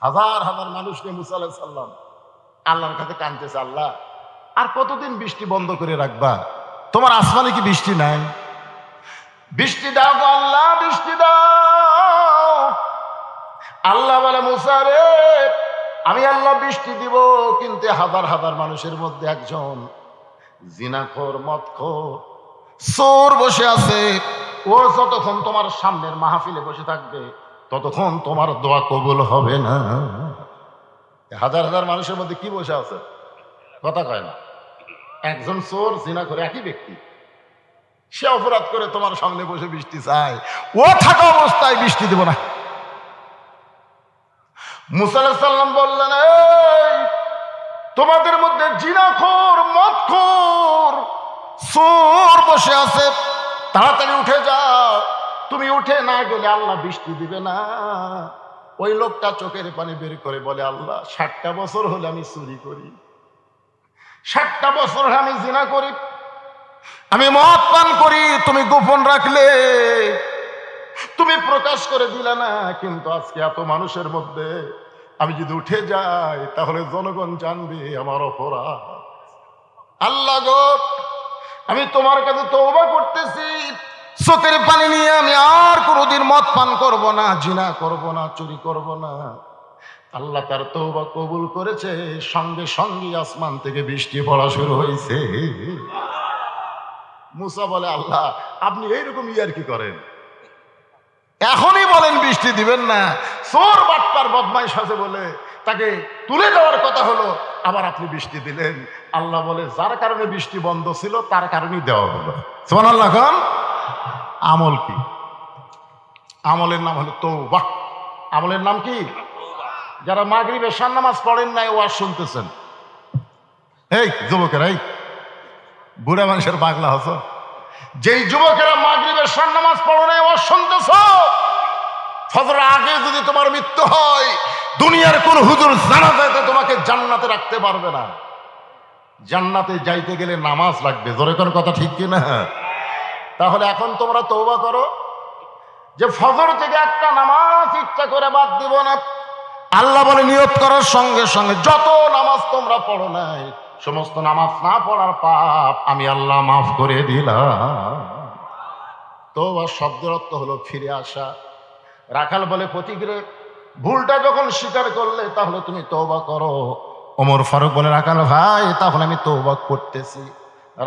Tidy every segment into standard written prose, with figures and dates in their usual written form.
হাজার হাজার মানুষ নিয়ে মুসা আলাইহিস সালাম আল্লাহর কাছে কাঁদতেছে, আল্লাহ আর কতদিন বৃষ্টি বন্ধ করে রাখবা? তোমার আসমানে কি বৃষ্টি নাই? বৃষ্টি দাও গো আল্লাহ, বৃষ্টি দাও। আল্লাহ বলে, মুসা রে, আমি আল্লাহ বৃষ্টি দিব, কিন্তু হাজার হাজার মানুষের মধ্যে একজন জিনাখোর, মদখোর, চোর বসে আছে। ও যতক্ষণ তোমার সামনের মাহফিলে বসে থাকবে ততক্ষণ তোমার দোয়া কবুল হবে না। হাজার হাজার মানুষের মধ্যে কি বসে আছে? কথা কয় না। একজন চোর, জিনাখোর, একই ব্যক্তি। সে অপরাধ করে তোমার সামনে বসে বৃষ্টি চায়, ও থাকা অবস্থায় বৃষ্টি দেব না। মুসা আলাইহিস সালাম বললেন, এই তোমাদের মধ্যে জিনাখোর, মদখোর, চোর বসে আছে, তাড়াতাড়ি উঠে যাও। তুমি উঠে না গেলে আল্লাহ বৃষ্টি দিবে না। ওই লোকটা চোখের পানি বের করে বলে, আল্লাহ 60টা বছর হলে আমি চুরি করি, 60টা বছর আমি জিনা করি, আমি মদ পান করি, তুমি গোপন রাখলে, তুমি প্রকাশ করে দিলে না। কিন্তু আজকে এত মানুষের মধ্যে আমি যদি উঠে যাই তাহলে জনগণ জানবে আমার অপরাধ। আল্লাহ গো, আমি তোমার কাছে তওবা করতেছি, চোখের পানি নিয়ে আমি আর কোনোদিন মদ পান করব না, জিনা করব না, চুরি করব না। আল্লাহ তার তওবা কবুল করেছে, সঙ্গে সঙ্গে আসমান থেকে বৃষ্টি পড়া শুরু হয়েছে। মুসা বলে, আল্লাহ আপনি এইরকম ইয়ার কি করেন? এখনই বলেন বৃষ্টি দিবেন না, চোর বাটপার বদমাইশ আছে বলে তাকে তুলে দেওয়ার কথা হলো, আবার আপনি বৃষ্টি দিলেন। আল্লাহ বলে, যার কারণে বৃষ্টি বন্ধ ছিল তার কারণেই দেওয়া হলো। সুবহানাল্লাহ। এখন আমল কি? আমলের নাম হলো তওবা। আমলের নাম কি? যারা মাগরিব এশার নামাজ পড়েন নাই ওয়াজ শুনতেছেন, এই যুবকেরা, এই বুড়া মানুষের পাগলা হছো, যেই যুবকেরা মাগরিব এশার নামাজ পড়ে নাই ওয়াজ শুনতেছ, ফজরের আগে যদি তোমার মৃত্যু হয়, দুনিয়ার কোন হুজুর জানাজাতে তোমাকে জান্নাতে রাখতে পারবে না। জান্নাতে যাইতে গেলে নামাজ লাগবে। জোরে কোন কথা ঠিক কিনা? তাহলে এখন তোমরা তওবা করো যে ফজর থেকে একটা নামাজ ইচ্ছা করে বাদ দিব না। আল্লাহ বলে, নিয়ত করার সঙ্গে সঙ্গে যত নামাজ তোমরা পড়ো নাই সমস্ত নামাজ না পড়ার পাপ আমি আল্লাহ মাফ করে দিলাম। তওবা শব্দের অর্থ হলো ফিরে আসা। রাখাল বলে, প্রতিগ্রে ভুলটা যখন স্বীকার করলে তাহলে তুমি তওবা করো। ওমর ফারুক বলে, রাখাল ভাই তাহলে আমি তওবা করতেছি।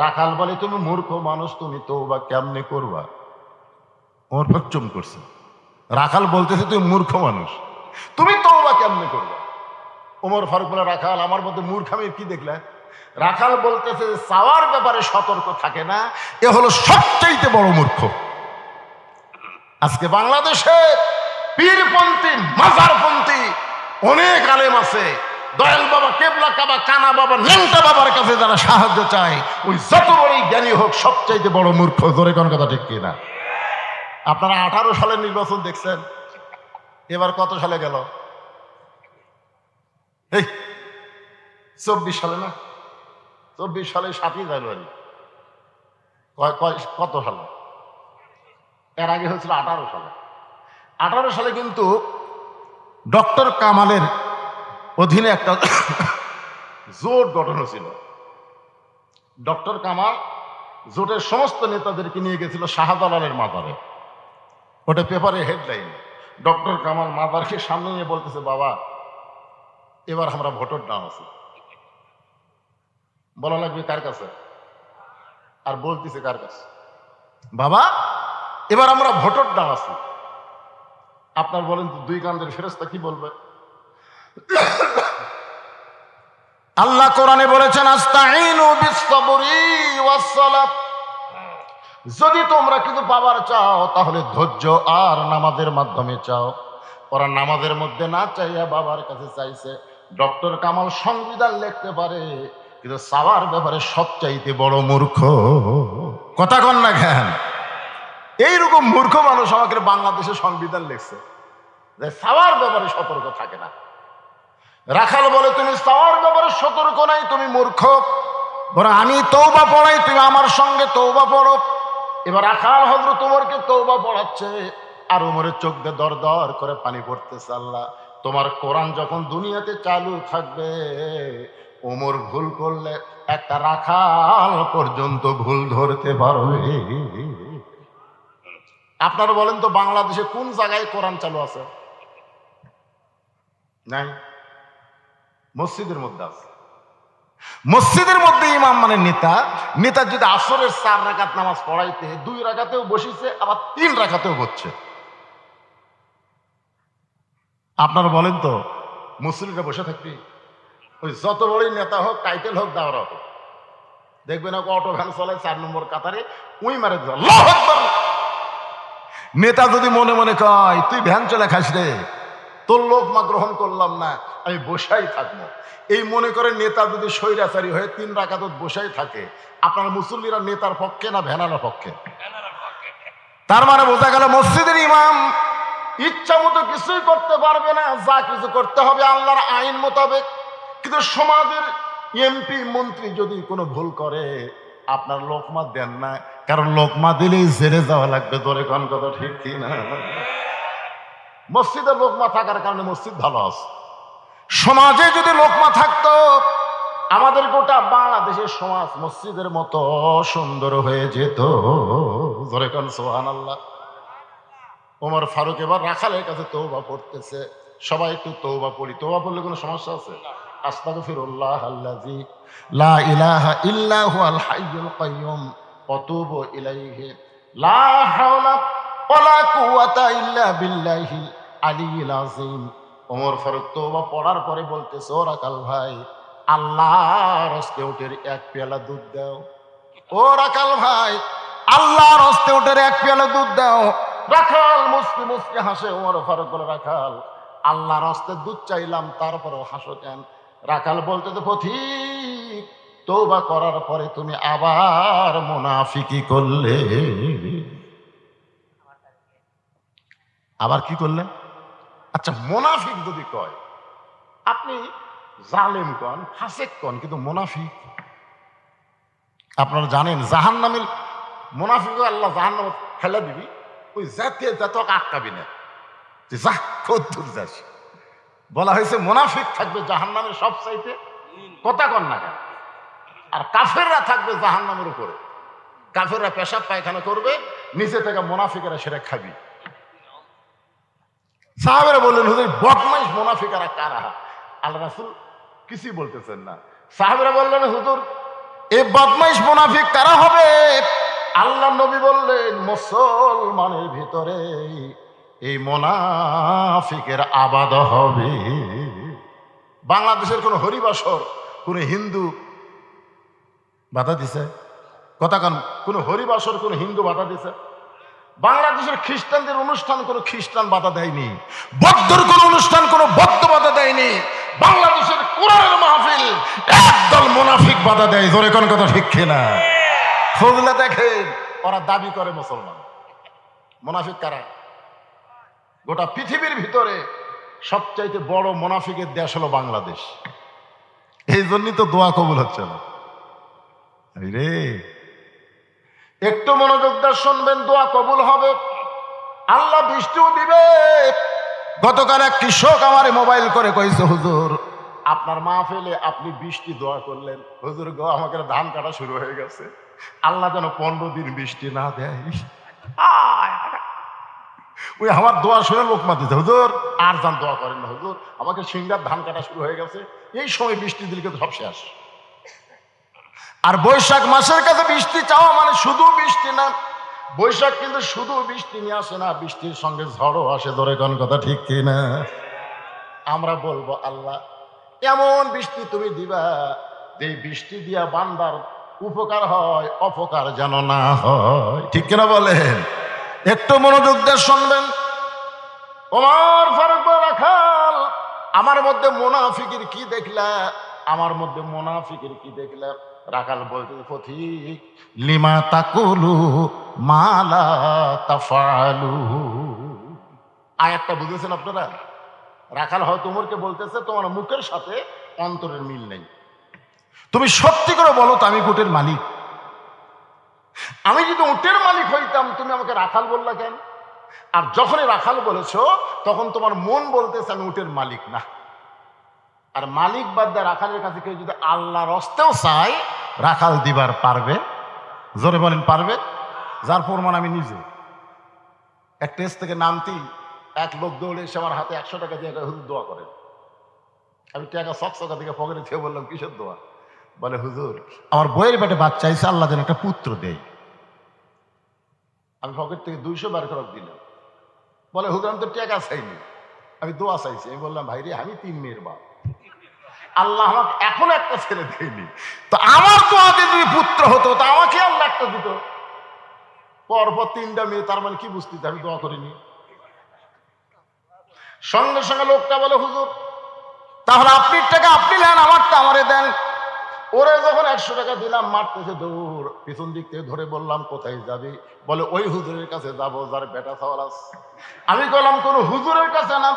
রাখাল বলে, তুমি মূর্খ মানুষ, তুমি তওবা কেমনে করবা? ওমর ফারুক চুপ করছে। রাখাল বলতেছে, তুমি মূর্খ মানুষ, তুমি তওবা কেমনে করবা? ওমর ফারুক বলে, রাখাল আমার মধ্যে মূর্খামির কি দেখলে? রাখাল বলতেছে, চাওয়ার ব্যাপারে সতর্ক থাকে না, এ হলো সবচাইতে বড় মূর্খ। আজকে বাংলাদেশে পীরপন্থী, মাজারপন্থী অনেক আলেম আছে। দয়াল বাবা, কেবলা কাবা, কানা বাবা, ল্যাংটা বাবার কাছে যারা সাহায্য চায়, ওই যত বড়ই জ্ঞানী হোক সবচাইতে বড় মূর্খ। জোরে কোন কথা ঠিক কিনা? আপনারা 18 সালের নির্বাচন দেখছেন, এবার কত সালে গেল? এই 24 সালে না? 24 সালে 7ই জানুয়ারি। কত সালে? এর আগে হয়েছিল 18 সালে। 18 সালে কিন্তু ডক্টর কামালের অধীনে একটা জোট গঠন ছিল। ডক্টর কামাল জোটের সমস্ত নেতাদেরকে নিয়ে গেছিল শাহজালালের মাজারে। ওটা পেপারে হেডলাইন। ডক্টর কামাল মাজারকে সামনে নিয়ে বলতেছে, বাবা এবার আমরা ভোটের ডান আছি। বলা লাগবে কার কাছে? আর বলতেছে কার কাছে? বাবা এবার আমরা ভোটের ডান আছি। আপনার বলেন তো, দুই কান্দের ফেরেশতা কি বলবে? আল্লাহ কোরআনে বলেছেন, আস্তাঈনু বিস-সাবরি ওয়াস-সালাত। যদি তোমরা কিছু পাবার চাও তাহলে ধৈর্য আর নামাজের মাধ্যমে চাও। ওরা নামাজের মধ্যে না চাইয়া বাবার কাছে চাইছে। ডক্টর কামাল সংবিধান লিখতে পারে, কিন্তু চাওয়ার ব্যাপারে সবচাইতে বড় মূর্খ। কথা কন না কেন? এইরকম মূর্খ মানুষ আমাকে বাংলাদেশে সংবিধান লিখছে যে চাওয়ার ব্যাপারে সতর্ক থাকে না। রাখাল বলে, তুমি চাওয়ার ব্যাপারে সতর্ক নাই, তুমি মূর্খ। বরং আমি তওবা পড়াই, তুমি আমার সঙ্গে তওবা পড়ো। এবার রাখাল হযরত ওমরকে তওবা পড়াচ্ছে, আর ওমরের চোখ দিয়ে দর দর করে পানি পড়তেছে। আল্লাহ তোমার কোরআন যখন দুনিয়াতে চালু থাকবে, ওমর ভুল করলে একটা রাখাল পর্যন্ত ভুল ধরতে পারবে। আপনারা বলেন তো বাংলাদেশে কোন জায়গায় কোরআন চালু আছে? নাই। মসজিদের মধ্যে আছে। মসজিদের মধ্যে ইমাম মানে নেতা। নেতা যদি আসরের 4 রাকাত নামাজ পড়াইতে 2 রাকাতেও বসিছে, আবার 3 রাকাতেও বসছে। আপনারা বলেন তো মুসলিমরা বসে থাকবি? ওই যত বড়ই নেতা হোক, টাইটেল হোক, দাওরা হোক, দেখবেন অটো ভ্যান চলে 4 নম্বর কাতারে, উই মারে আল্লাহু আকবার। নেতা যদি মনে মনে কয় তুই ভ্যান চলে খাস রে, তোর লোকমা গ্রহণ করলাম না, আমি বসাই থাকবো, এই মনে করে নেতা যদি স্বৈরাচারী হয়ে 3 রাকাত বসাই থাকে, আপনার মুসল্লিরা নেতার পক্ষে না ভ্যানালার পক্ষে? তার মানে বোঝা গেল মসজিদের ইমাম ইচ্ছা মতো কিছুই করতে পারবে না, যা কিছু করতে হবে আল্লাহর আইন মোতাবেক। কিন্তু সমাজের এমপি মন্ত্রী যদি কোনো ভুল করে, আপনার লোকমা দেন না, কারণ লোকমা দিলেই জেলে যাওয়া লাগবে। ধরে কোন কথা ঠিক কি না? মসজিদে লোকমা থাকার কারণে মসজিদ ভালো আছে। সমাজে যদি লোকমা থাকতো, আমাদের গোটা বাংলাদেশের সমাজ মসজিদের মতো সুন্দর হয়ে যেত। ধরে কোন সুবহানাল্লাহ। ওমর ফারুক এবার রাখালের কাছে তওবা পড়তেছে। সবাই একটু তওবা পড়ি। তওবা পড়লে কোনো সমস্যা আছে? আস্তাগফিরুল্লাহ আল্লাযী লা ইলাহা ইল্লা হুয়াল হাইয়ুল কাইয়্যুম ওয়া তুবু ইলাইহি লা হাওলা ওয়ালা কুওয়াতা ইল্লা বিল্লাহিল আলিয়্যিল আযীম। ওমর ফারুক তওবা পড়ার পরে বলতেছে, ও রাখাল ভাই, আল্লাহর হস্তে উটের 1 পেয়ালা দুধ দাও। ও রাখাল ভাই, আল্লাহর হস্তে উটের 1 পেয়ালা দুধ দাও। রাখাল মুসকি মুসকি হাসে। ওমর ফারুক বলে, রাখাল, আল্লাহর হস্তে দুধ চাইলাম, তারপরেও হাসো কেন? রাখাল বলতে তো পথিক, তওবা করার পরে তুমি আবার মুনাফিকি করলে। আবার কি করলে? আচ্ছা, মুনাফিক যদি কয়, আপনি জালেম কন, ফাসেক কন, কিন্তু মুনাফিক আপনারা জানেন জাহান্নামের মুনাফিক আল্লাহ জাহান্নামে ফেলে দিবি, ওই জাতীয় জাতক আটকাবি না, যা কদ্দুর যাস। বলা হয়েছে মুনাফিক থাকবে জাহান্নামের সব চাইতে, কথা কন না কেন? আর কাফেররা থাকবে জাহান্নামের উপরে। কাফেররা পেশাব পায়খানা করবে, নিচে থেকে মুনাফিকেরা সেটা খাবি। সাহাবেরা বললেন, হুজুর বদমাইশ মুনাফিকেরা কারা? আল্লাহ রাসূল কিছুই বলতেছেন না। সাহাবেরা বললেন, হুজুর এই বদমাইশ মুনাফিক কারা হবে? আল্লাহ নবী বললেন, মুসলমানের ভিতরে এই মুনাফিকের আবাদ হবে। বাংলাদেশের কোন হরিবাসর কোন হিন্দু বাধা দিছে? কথা কান, কোন হরিবাসর কোন হিন্দু বাধা দিছে? বাংলাদেশের খ্রিস্টানদের অনুষ্ঠান কোন খ্রিস্টান বাধা দেয়নি, বৌদ্ধর কোন অনুষ্ঠান কোন বৌদ্ধ বাধা দেয়নি। বাংলাদেশের কোরআনের মাহফিল একদল মুনাফিক বাধা দেয়। জোরে কোন কথা ঠিক কিনা? ফজলে দেখেন, ওরা দাবি করে মুসলমান। মুনাফিক কারা? গোটা পৃথিবীর ভিতরে সবচাইতে বড় মুনাফিকের দেশ হলো বাংলাদেশ। এই জন্যই তো দোয়া কবুল হচ্ছে না রে। একটু মনোযোগ দিয়ে শুনবেন, দোয়া কবুল হবে, আল্লাহ বৃষ্টিও দিবে। গতকাল এক কৃষক আমার মোবাইল করে কইছে, হুজুর আপনার মাহফিলে আপনি বৃষ্টি দোয়া করলেন, হুজুর গো আমাকে ধান কাটা শুরু হয়ে গেছে, আল্লাহ যেন 15 দিন বৃষ্টি না দেয়। ওই আমার দোয়া শুনে লোকমা দিতে, হুজুর আর যান দোয়া করেন না, হুজুর আমাকে সিংহার ধান কাটা শুরু হয়ে গেছে, এই সময় বৃষ্টি দিলে কিন্তু সব শেষ। আর বৈশাখ মাসের কাছে বৃষ্টি চাওয়া মানে শুধু বৃষ্টি না, বৈশাখ কিন্তু শুধু বৃষ্টি নিয়ে আসে না, বৃষ্টির সঙ্গে ঝড়ও আসে। ধরে কোন কথা ঠিক কিনা? আমরা বলবো, আল্লাহ এমন বৃষ্টি তুমি দিবা যে বৃষ্টি দিয়া বান্দার উপকার হয়, অপকার যেন না হয়। ঠিক কিনা বলেন? একটু মনোযোগ দিয়ে শুনবেন। ওমর ফারুক রাখাল, আমার মধ্যে মুনাফিকের কি দেখলা? আমার মধ্যে মুনাফিকের কি দেখলা? রাখাল বলতে, পথিক লিমা তাকুলু মালা তাফালু। আয়াতটা বুঝেছেন আপনারা? রাখাল হয়তো ওমরকে বলতেছে, তোমার মুখের সাথে অন্তরের মিল নেই, তুমি সত্যি করে বলো তো আমি উটের মালিক। আমি যদি উটের মালিক হইতাম, তুমি আমাকে রাখাল বললা কেন? আর যখনই রাখাল বলেছো তখন তোমার মন বলতেছে আমি উটের মালিক না। আর মালিক বাদ দিয়ে রাখালের কাছে কেউ যদি আল্লাহর হস্তেও চায় রাখাল দিবার পারবে? জোরে বলেন পারবে? যার প্রমাণ আমি নিজে। এক টেস্ট থেকে নামতেই এক লোক দৌড়ে এসে আমার হাতে 100 টাকা দিয়ে হুজুর দোয়া করেন। আমি টাকা সকসকা থেকে পকেটে খেয়ে বললাম কিসের দোয়া? বলে হুজুর আমার বইয়ের পেটে বাচ্চা চাইছে, আল্লাহ যেন একটা পুত্র দেয়। আমি পকেট থেকে 200 বার করে দিলাম। বলে হুজুর আমি তো টাকা চাইনি, আমি দোয়া চাইছি। আমি বললাম ভাই রে আমি 3 মেয়ের বাপ, আল্লাহ আমাকে এখন একটা ছেলে দেয়নি, তো আমার দোয়াতে যদি পুত্র হতো তা আমাকে আল্লাহ একটা দিত। পরপর 3টা মেয়ে, তার মানে কি বুঝতে আমি দোয়া করিনি? সঙ্গে সঙ্গে লোকটা বলে হুজুর তাহলে আপনি টাকা আপনি নেন, আমারটা আমারে দেন। ওরে যখন 100 টাকা দিলাম মারতেছে দৌড়, পিছন দিক থেকে ধরে বললাম কোথায় যাবি? বলে ওই হুজুরের কাছে যাবো যার বেটা ছাওয়াল আছে। আমি বললাম কোন হুজুরের কাছে না,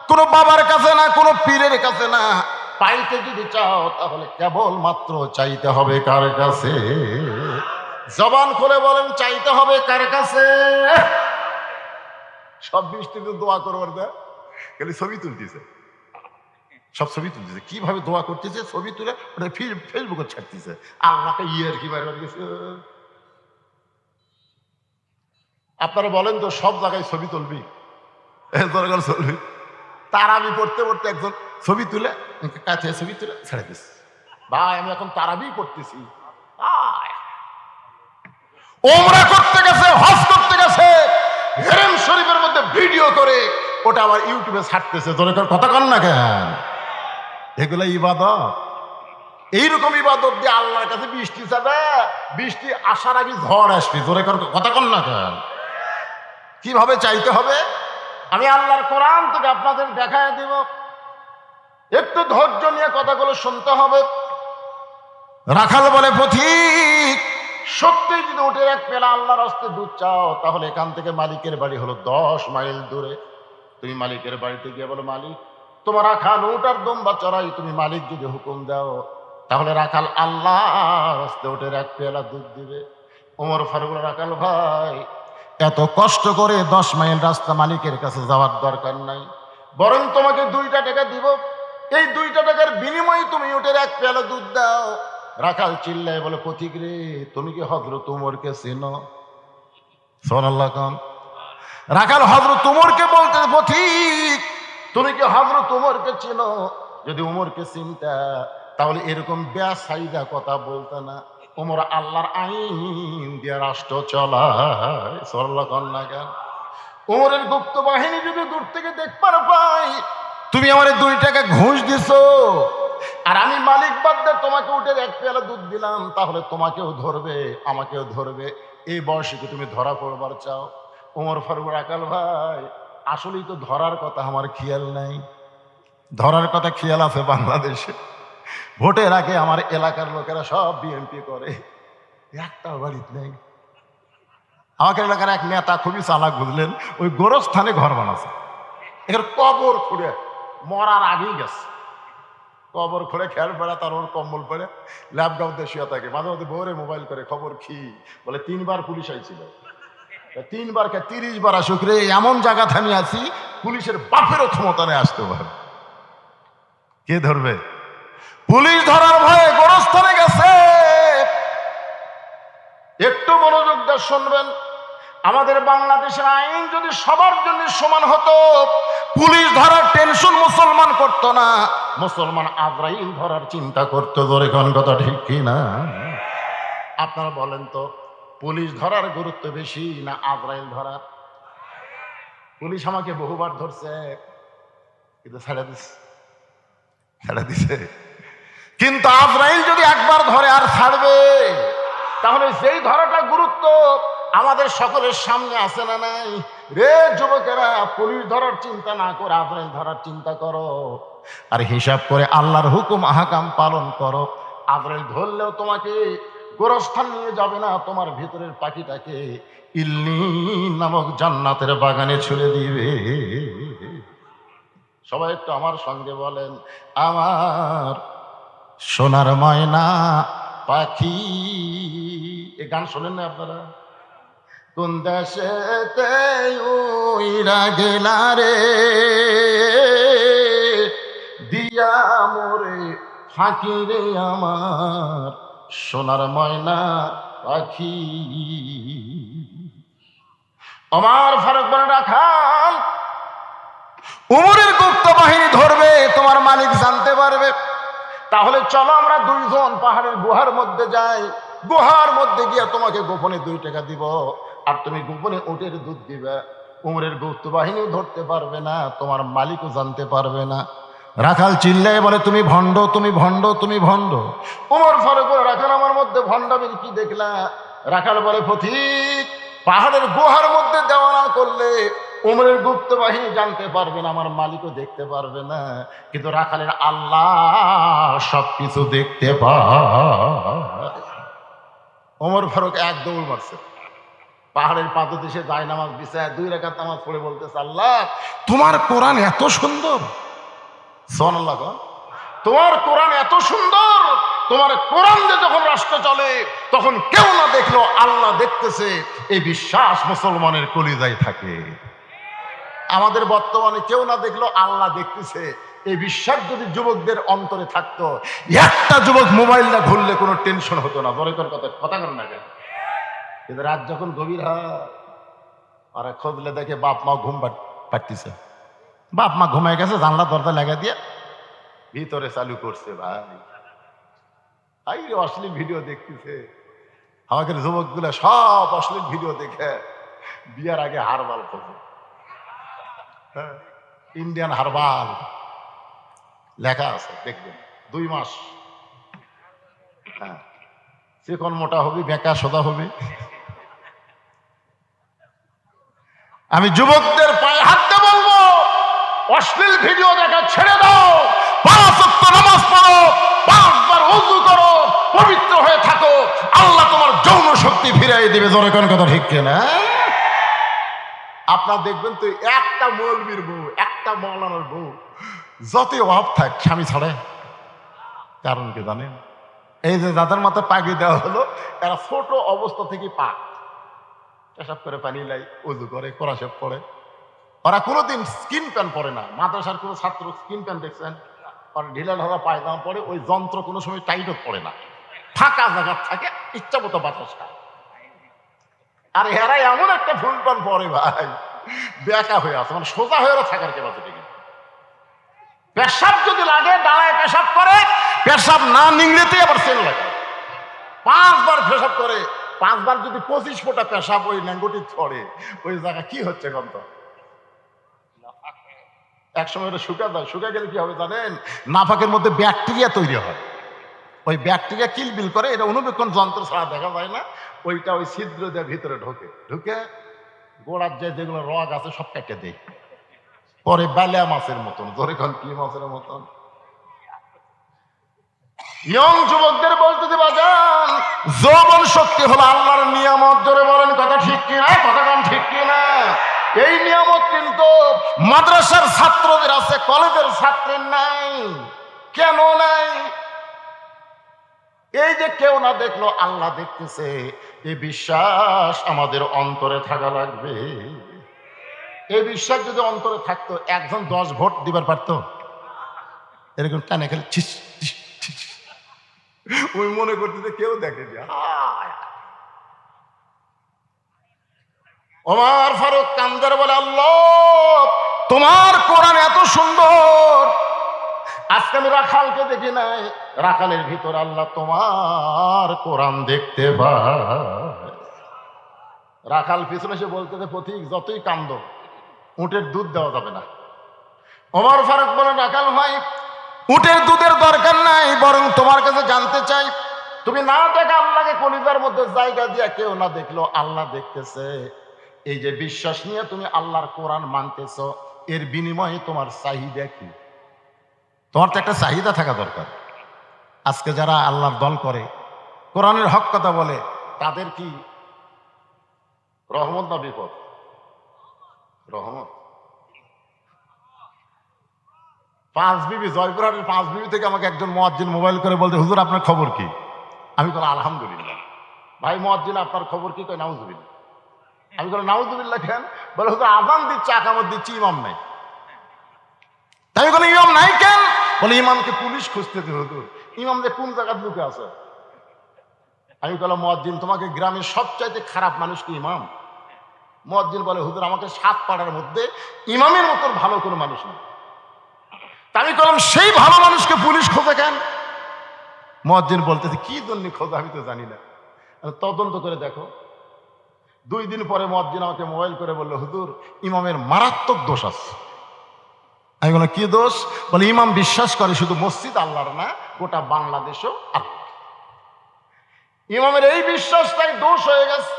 কোন বাবার কাছে না, কোন পীরের কাছে না, পাইতে যদি চাও তাহলে কেবল মাত্র চাইতে হবে কার কাছে? জবান খুলে বলেন চাইতে হবে কার কাছে? সব বৃষ্টিতে দোয়া করবার দেয়, খালি ছবি তুলতেছে, সব ছবি তুলতেছে, কিভাবে দোয়া করতেছে ছবি তুলে ওটা ফেসবুকে ছাড়তেছে। আল্লাহকে ইয়ার কি বাইরে গেছে। আপনারা বলেন তো সব জায়গায় ছবি তুলবি? দরকার চলবি। তারাবি পড়তে পড়তে একজন ছবি তুলে কাছে ছবি তুলে ছেড়ে দিস, ভাই আমি এখন তারাবি করতেছি। ওমরা করতে গেছে, হজ করতে গেছে, হেরেম শরীফের মধ্যে ভিডিও করে ওটা আবার ইউটিউবে ছাড়তেছে। দরকার কথা কন না কেন? এগুলো ইবাদত। এইরকম ইবাদত দিয়ে আল্লাহর কাছে বৃষ্টি চাবে, বৃষ্টি আসার আগে ঝড় আসবে। জোরে কথা কন না কেন? কিভাবে চাইতে হবে আমি আল্লাহর কোরআন থেকে আপনাদের দেখায় দিব, একটু ধৈর্য নিয়ে কথাগুলো শুনতে হবে। রাখাল বলে পথিক সত্যি যদি উঠে এক পেলা আল্লাহর হস্তে দুধ চাও তাহলে এখান থেকে মালিকের বাড়ি হলো 10 মাইল দূরে। তুমি মালিকের বাড়িতে গিয়ে বলো মালিক তোমার রাখাল উট আর দম্বা চড়াই, তুমি মালিক যদি হুকুম দাও তাহলে রাখাল আল্লাহর হস্তে উঠে এক পেলা দুধ দিবে। ওমর ফারুক রাখাল ভাই এত কষ্ট করে 10 মাইল রাস্তা মালিকের কাছে যাওয়ার দরকার নাই, বরং তোমাকে 2টা টাকা দিব, এই 2টা টাকার বিনিময়ে তুমি উটের এক পেলা দুধ দাও। রাখাল চিল্লায় বলে পথিক রে তুমি কি হযরত উমরকে চেনো? সুবহানাল্লাহ কোন? রাখাল হযরত উমরকে বলতে পথিক তুমি কি হযরত উমরকে চেনো? যদি উমরকে চিনতা তাহলে এরকম বেসাইদা কথা বলতা না। উমর আল্লাহর আইন দিয়ে রাষ্ট্র চলায়। সুবহানাল্লাহ কোন না কেন? উমরের গুপ্ত বাহিনী যদি দূর থেকে দেখবার পাই তুমি আমারে 2 টাকা ঘুষ দিছো আর আমি মালিক বাদ্দা তোমাকে উঠে এক পেয়ালা দুধ দিলাম, তাহলে তোমাকেও ধরবে আমাকেও ধরবে। এই বয়সে কি তুমি ধরা পড়বার চাও? ওমর ফারুক রাখাল ভাই আসলেই তো ধরার কথা আমার খেয়াল নাই, ধরার কথা খেয়াল আছে বাংলাদেশে। ভোটের আগে আমার এলাকার লোকেরা সব বিএনপি করে, একটা বাড়িতে নেই। আমাকে এলাকার এক নেতা খুবই চালাক বুঝলেন, ওই গোরস্থানে ঘর বানাচ্ছে, এর কবর খুঁড়ে মরার আগেই গেছে, কবর খুঁড়ে খেয়াল পড়ে তার ওর কম্বল পরে ল্যাপটপ দিয়ে শুয়ে থাকে। মাঝে মাঝে বউরে মোবাইল করে খবর কি বলে 3বার পুলিশ আইছিল, 3বার কে 30 বার আসুক রে, এমন জায়গা থামি আছি পুলিশের বাপেরও ক্ষমতা নেই আসতে পারে। কে ধরবে? পুলিশ ধরার ভয়ে গোরস্থানে গেছে। একটু মনোযোগ দিয়ে শুনবেন, আমাদের বাংলাদেশের আইন যদি সবার জন্য সমান হতো পুলিশ ধরার টেনশন মুসলমান করতো না, মুসলমান আজরাইল ধরার চিন্তা করতো। ধরে কোন কথা ঠিক কি না? আপনারা বলেন তো পুলিশ ধরার গুরুত্ব বেশি না আজরাইল ধরার? পুলিশ আমাকে বহুবার ধরছে কিন্তু ছেড়ে দিছে, কিন্তু আজরাইল যদি একবার ধরে আর ছাড়বে? তাহলে যেই ধরাটা গুরুত্ব আমাদের সকলের সামনে আছে না নাই? রে যুবকেরা পুলিশ ধরার চিন্তা না করে আজরাইল ধরার চিন্তা করো, আর হিসাব করে আল্লাহর হুকুম আহকাম পালন করো। আজরাইল ধরলেও তোমাকে গোরস্থান নিয়ে যাবে না, তোমার ভিতরের পাখিটাকে ইল্লিন নামক জান্নাতের বাগানে ছুড়ে দিবে। সবাই একটু আমার সঙ্গে বলেন, আমার সোনার ময়না পাখি। এ গান শোনেন না আপনারা? কোন দেশেতে উইরা গেলা রে দিয়া মোরে ফাঁকি রে আমার সোনার ময়না পাখি। আমার ফারুক বলে রাখাল, উমরের গুপ্ত বাহিনী ধরবে, তোমার মালিক জানতে পারবে। তাহলে চলো আমরা দুইজন পাহাড়ের গুহার মধ্যে যাই, গুহার মধ্যে গিয়ে তোমাকে গোপনে 2 টাকা দিব, আর তুমি গোপনে উটের দুধ দিবে। উমরের গুপ্ত বাহিনীও ধরতে পারবে না, তোমার মালিকও জানতে পারবে না। রাখাল চিল্লায় বলে, তুমি ভণ্ড, তুমি ভণ্ড, তুমি ভণ্ড। উমর ফারুক বলে, রাখাল আমার মধ্যে ভণ্ডামির কি দেখলা? রাখাল বলে, পথিক, পাহাড়ের গুহার মধ্যে দেওয়া না করলে উমরের গুপ্ত বাহিনী জানতে পারবে না, আমার মালিকও দেখতে পারবে না, কিন্তু রাখালের আল্লাহ সবকিছু দেখতে পায়। ওমর ফারুক এক দৌড় মারছে, পাহাড়ের পাদদেশে যায় নামাজ বিছায় 2 রাকাত নামাজ পড়ে বলতেছে, আল্লাহ তোমার কোরআন এত সুন্দর। সুবহানাল্লাহ। তোমার কোরআন এত সুন্দর, তোমার কোরআন দিয়ে যখন রাষ্ট্র চলে তখন কেউ না দেখলো আল্লাহ দেখতেছে, এই বিশ্বাস মুসলমানের কলিজায় থাকে। আমাদের বর্তমানে কেউ না দেখলো আল্লাহ দেখতেছে, এই বিশ্বাস যদি যুবকদের অন্তরে থাকতো, একটা যুবক মোবাইল না ঘুরলে কোনো টেনশন হতো না। দরকার কথা কর না কেন? কিন্তু রাত যখন গভীর হয় আর খুঁজলে দেখে বাপ মা ঘুম পাড়তেছে, বাপ মা ঘুমায় গেছে, জানলা দরজা লাগা দিয়ে ভিতরে চালু করছে। ভাই অশ্লীল ভিডিও দেখতেছে। আমাদের যুবকগুলা সব অশ্লীল ভিডিও দেখে বিয়ার আগে হারবাল খোঁজে। ইন্ডিয়ান হারবাল লেখা আছে, দেখবেন 2 মাস। হ্যাঁ, চিকন মোটা হবি, বেকা সোজা হবি। আমি যুবকদের পায়ে হাতে বলবো, অশ্লীল ভিডিও দেখা ছেড়ে দাও, 5 ওয়াক্ত নামাজ পড়ো, 5 বার ওযু করো, পবিত্র হয়ে থাকো, আল্লাহ তোমার যৌন শক্তি ফিরিয়ে দিবে। জোরে কোন কথা ঠিক কিনা? আপনার দেখবেন তো একটা মৌলবীর বউ, একটা মৌলানার বউ যতই অভাব থাক স্বামী ছাড়ে। কারণ কি জানেন? এই যে যাদের মাথায় পাগড়ি দেওয়া হলো, এরা ছোট অবস্থা থেকে পাক পেশাব করে, পানি লাই, উযু করে, কোরআন পড়ে। ওরা কোনোদিন স্কিন প্যান্ট পরে না। মাদ্রাসার কোনো ছাত্র স্কিন প্যান্ট দেখছেন? ওরা ঢিলা ঢালা পায়জামা পরে, ওই যন্ত্র কোনো সময় টাইটও পড়ে না, ফাঁকা জায়গা থাকে, ইচ্ছা মতো বাতাস খায়। আর এরা এমন একটা ফুল প্যান্ট পরে ভাই, বেকা হয়ে আছে, মানে সোজা হয়ে থাকার ক্যাপাসিটি। পেশাব যদি লাগে দাঁড়ায় পেশাব করে, পেশাব না নিংড়েতে আবার সেল লাগে। 5 বার পেশাব করে, 5 বার যদি 25 ফোঁটা পেশাব ওই ল্যাঙ্গুটি ছড়ে, ওই জায়গা কি হচ্ছে গন্ত? একসময় ওটা শুকা যায়, শুকা গেলে কি হবে জানেন? নাফাকের মধ্যে ব্যাকটেরিয়া তৈরি হয়, ওই ব্যাকটেরিয়া কিলবিল করে, এটা অনুবীক্ষণ যন্ত্র ছাড়া দেখা যায় না। ওইটা ওই ছিদ্র দিয়ে ভিতরে ঢুকে গোড়ার যেগুলো রগ আছে সব কেটে দেয়, পরে বেলা মাছের মতন। ধরে খান কি মাছের মতন? ইয়ং যুবকদের বলতে যে বাজান, যৌবন শক্তি হলো আল্লাহর নিয়ামত। জোরে বলেন কথা ঠিক কিনা? কথা কম ঠিক কিনা? এই নিয়ামত কিন্তু মাদ্রাসার ছাত্রদের আছে, কলেজের ছাত্রের নাই। কেন নাই? এই যে কেউ না দেখলো আল্লাহ দেখতেছে, এই বিশ্বাস আমাদের অন্তরে থাকা লাগবে। এই বিশ্বাস যদি অন্তরে থাকতো, একজন 10 ভোট দিবার পারতো? এরকম কানে খেলে ছিস ছিস ছিস, ওই মনে করতে কেউ দেখেনি। ওমর ফারুক কান্দার বলে, আল্লাহ তোমার কোরআন এত সুন্দর, আজকে আমি রাখালকে দেখি নাই, রাখালের ভিতর আল্লাহ তোমার কোরআন দেখতে পায়। রাখাল পিছনে এসে বলতে, পথিক যতই কান্দ, উটের দুধ দেওয়া যাবে না। ওমর ফারুক বলে, রাখাল ভাই উটের দুধের দরকার নাই, বরং তোমার কাছে জানতে চাই, তুমি না দেখা আল্লাহকে কলিজার মধ্যে জায়গা দিয়া কেউ না দেখলো আল্লাহ দেখতেছে, এই যে বিশ্বাস নিয়ে তুমি আল্লাহর কোরআন মানতেছ, এর বিনিময়ে তোমার চাহিদা কি? তোমার তো একটা চাহিদা থাকা দরকার। আজকে যারা আল্লাহর দল করে, কোরআনের হক কথা বলে, তাদের কি রহমত না বিপদ? রহমত। 5 বিবি, জয়পুরহাটের 5 বিবি থেকে আমাকে একজন মুয়াজ্জিন মোবাইল করে বলতে, হুজুর আপনার খবর কি? আমি বললাম আলহামদুলিল্লাহ। ভাই মুয়াজ্জিন আপনার খবর কি? কই নাউজুবিল্লাহ। আমি বললাম নাউজুবিল্লাহ কেন? বলে হুজুর আযান দিচ্ছে, আকামত দিচ্ছে, ইমাম নাই। তাই আমি বললাম ইমাম নাই কেন? বলে ইমামকে পুলিশ খুঁজতেছে হুজুর, ইমাম যে কোন জায়গার লুকে আছে। আমি বললাম মুয়াজ্জিন, তোমাকে গ্রামের সবচাইতে খারাপ মানুষ কি ইমাম? মুয়াজ্জিন বলে হুজুর আমাকে 7 পাড়ার মধ্যে ইমামের মতো ভালো কোনো মানুষ নেই। তা আমি বললাম সেই ভালো মানুষকে পুলিশ খোঁজে কেন? মুয়াজ্জিন বলতেছে কি জন্য খোঁজে আমি তো জানি না, তদন্ত করে দেখো। 2 দিন পরে মুয়াজ্জিন আমাকে মোবাইল করে বললো হুজুর ইমামের মারাত্মক দোষ আছে। আমি বললাম কি দোষ? বলে ইমাম বিশ্বাস করে শুধু মসজিদ আল্লাহর না, গোটা বাংলাদেশও আল্লাহ। ইমামের এই বিশ্বাসটাই দোষ হয়ে গেছে।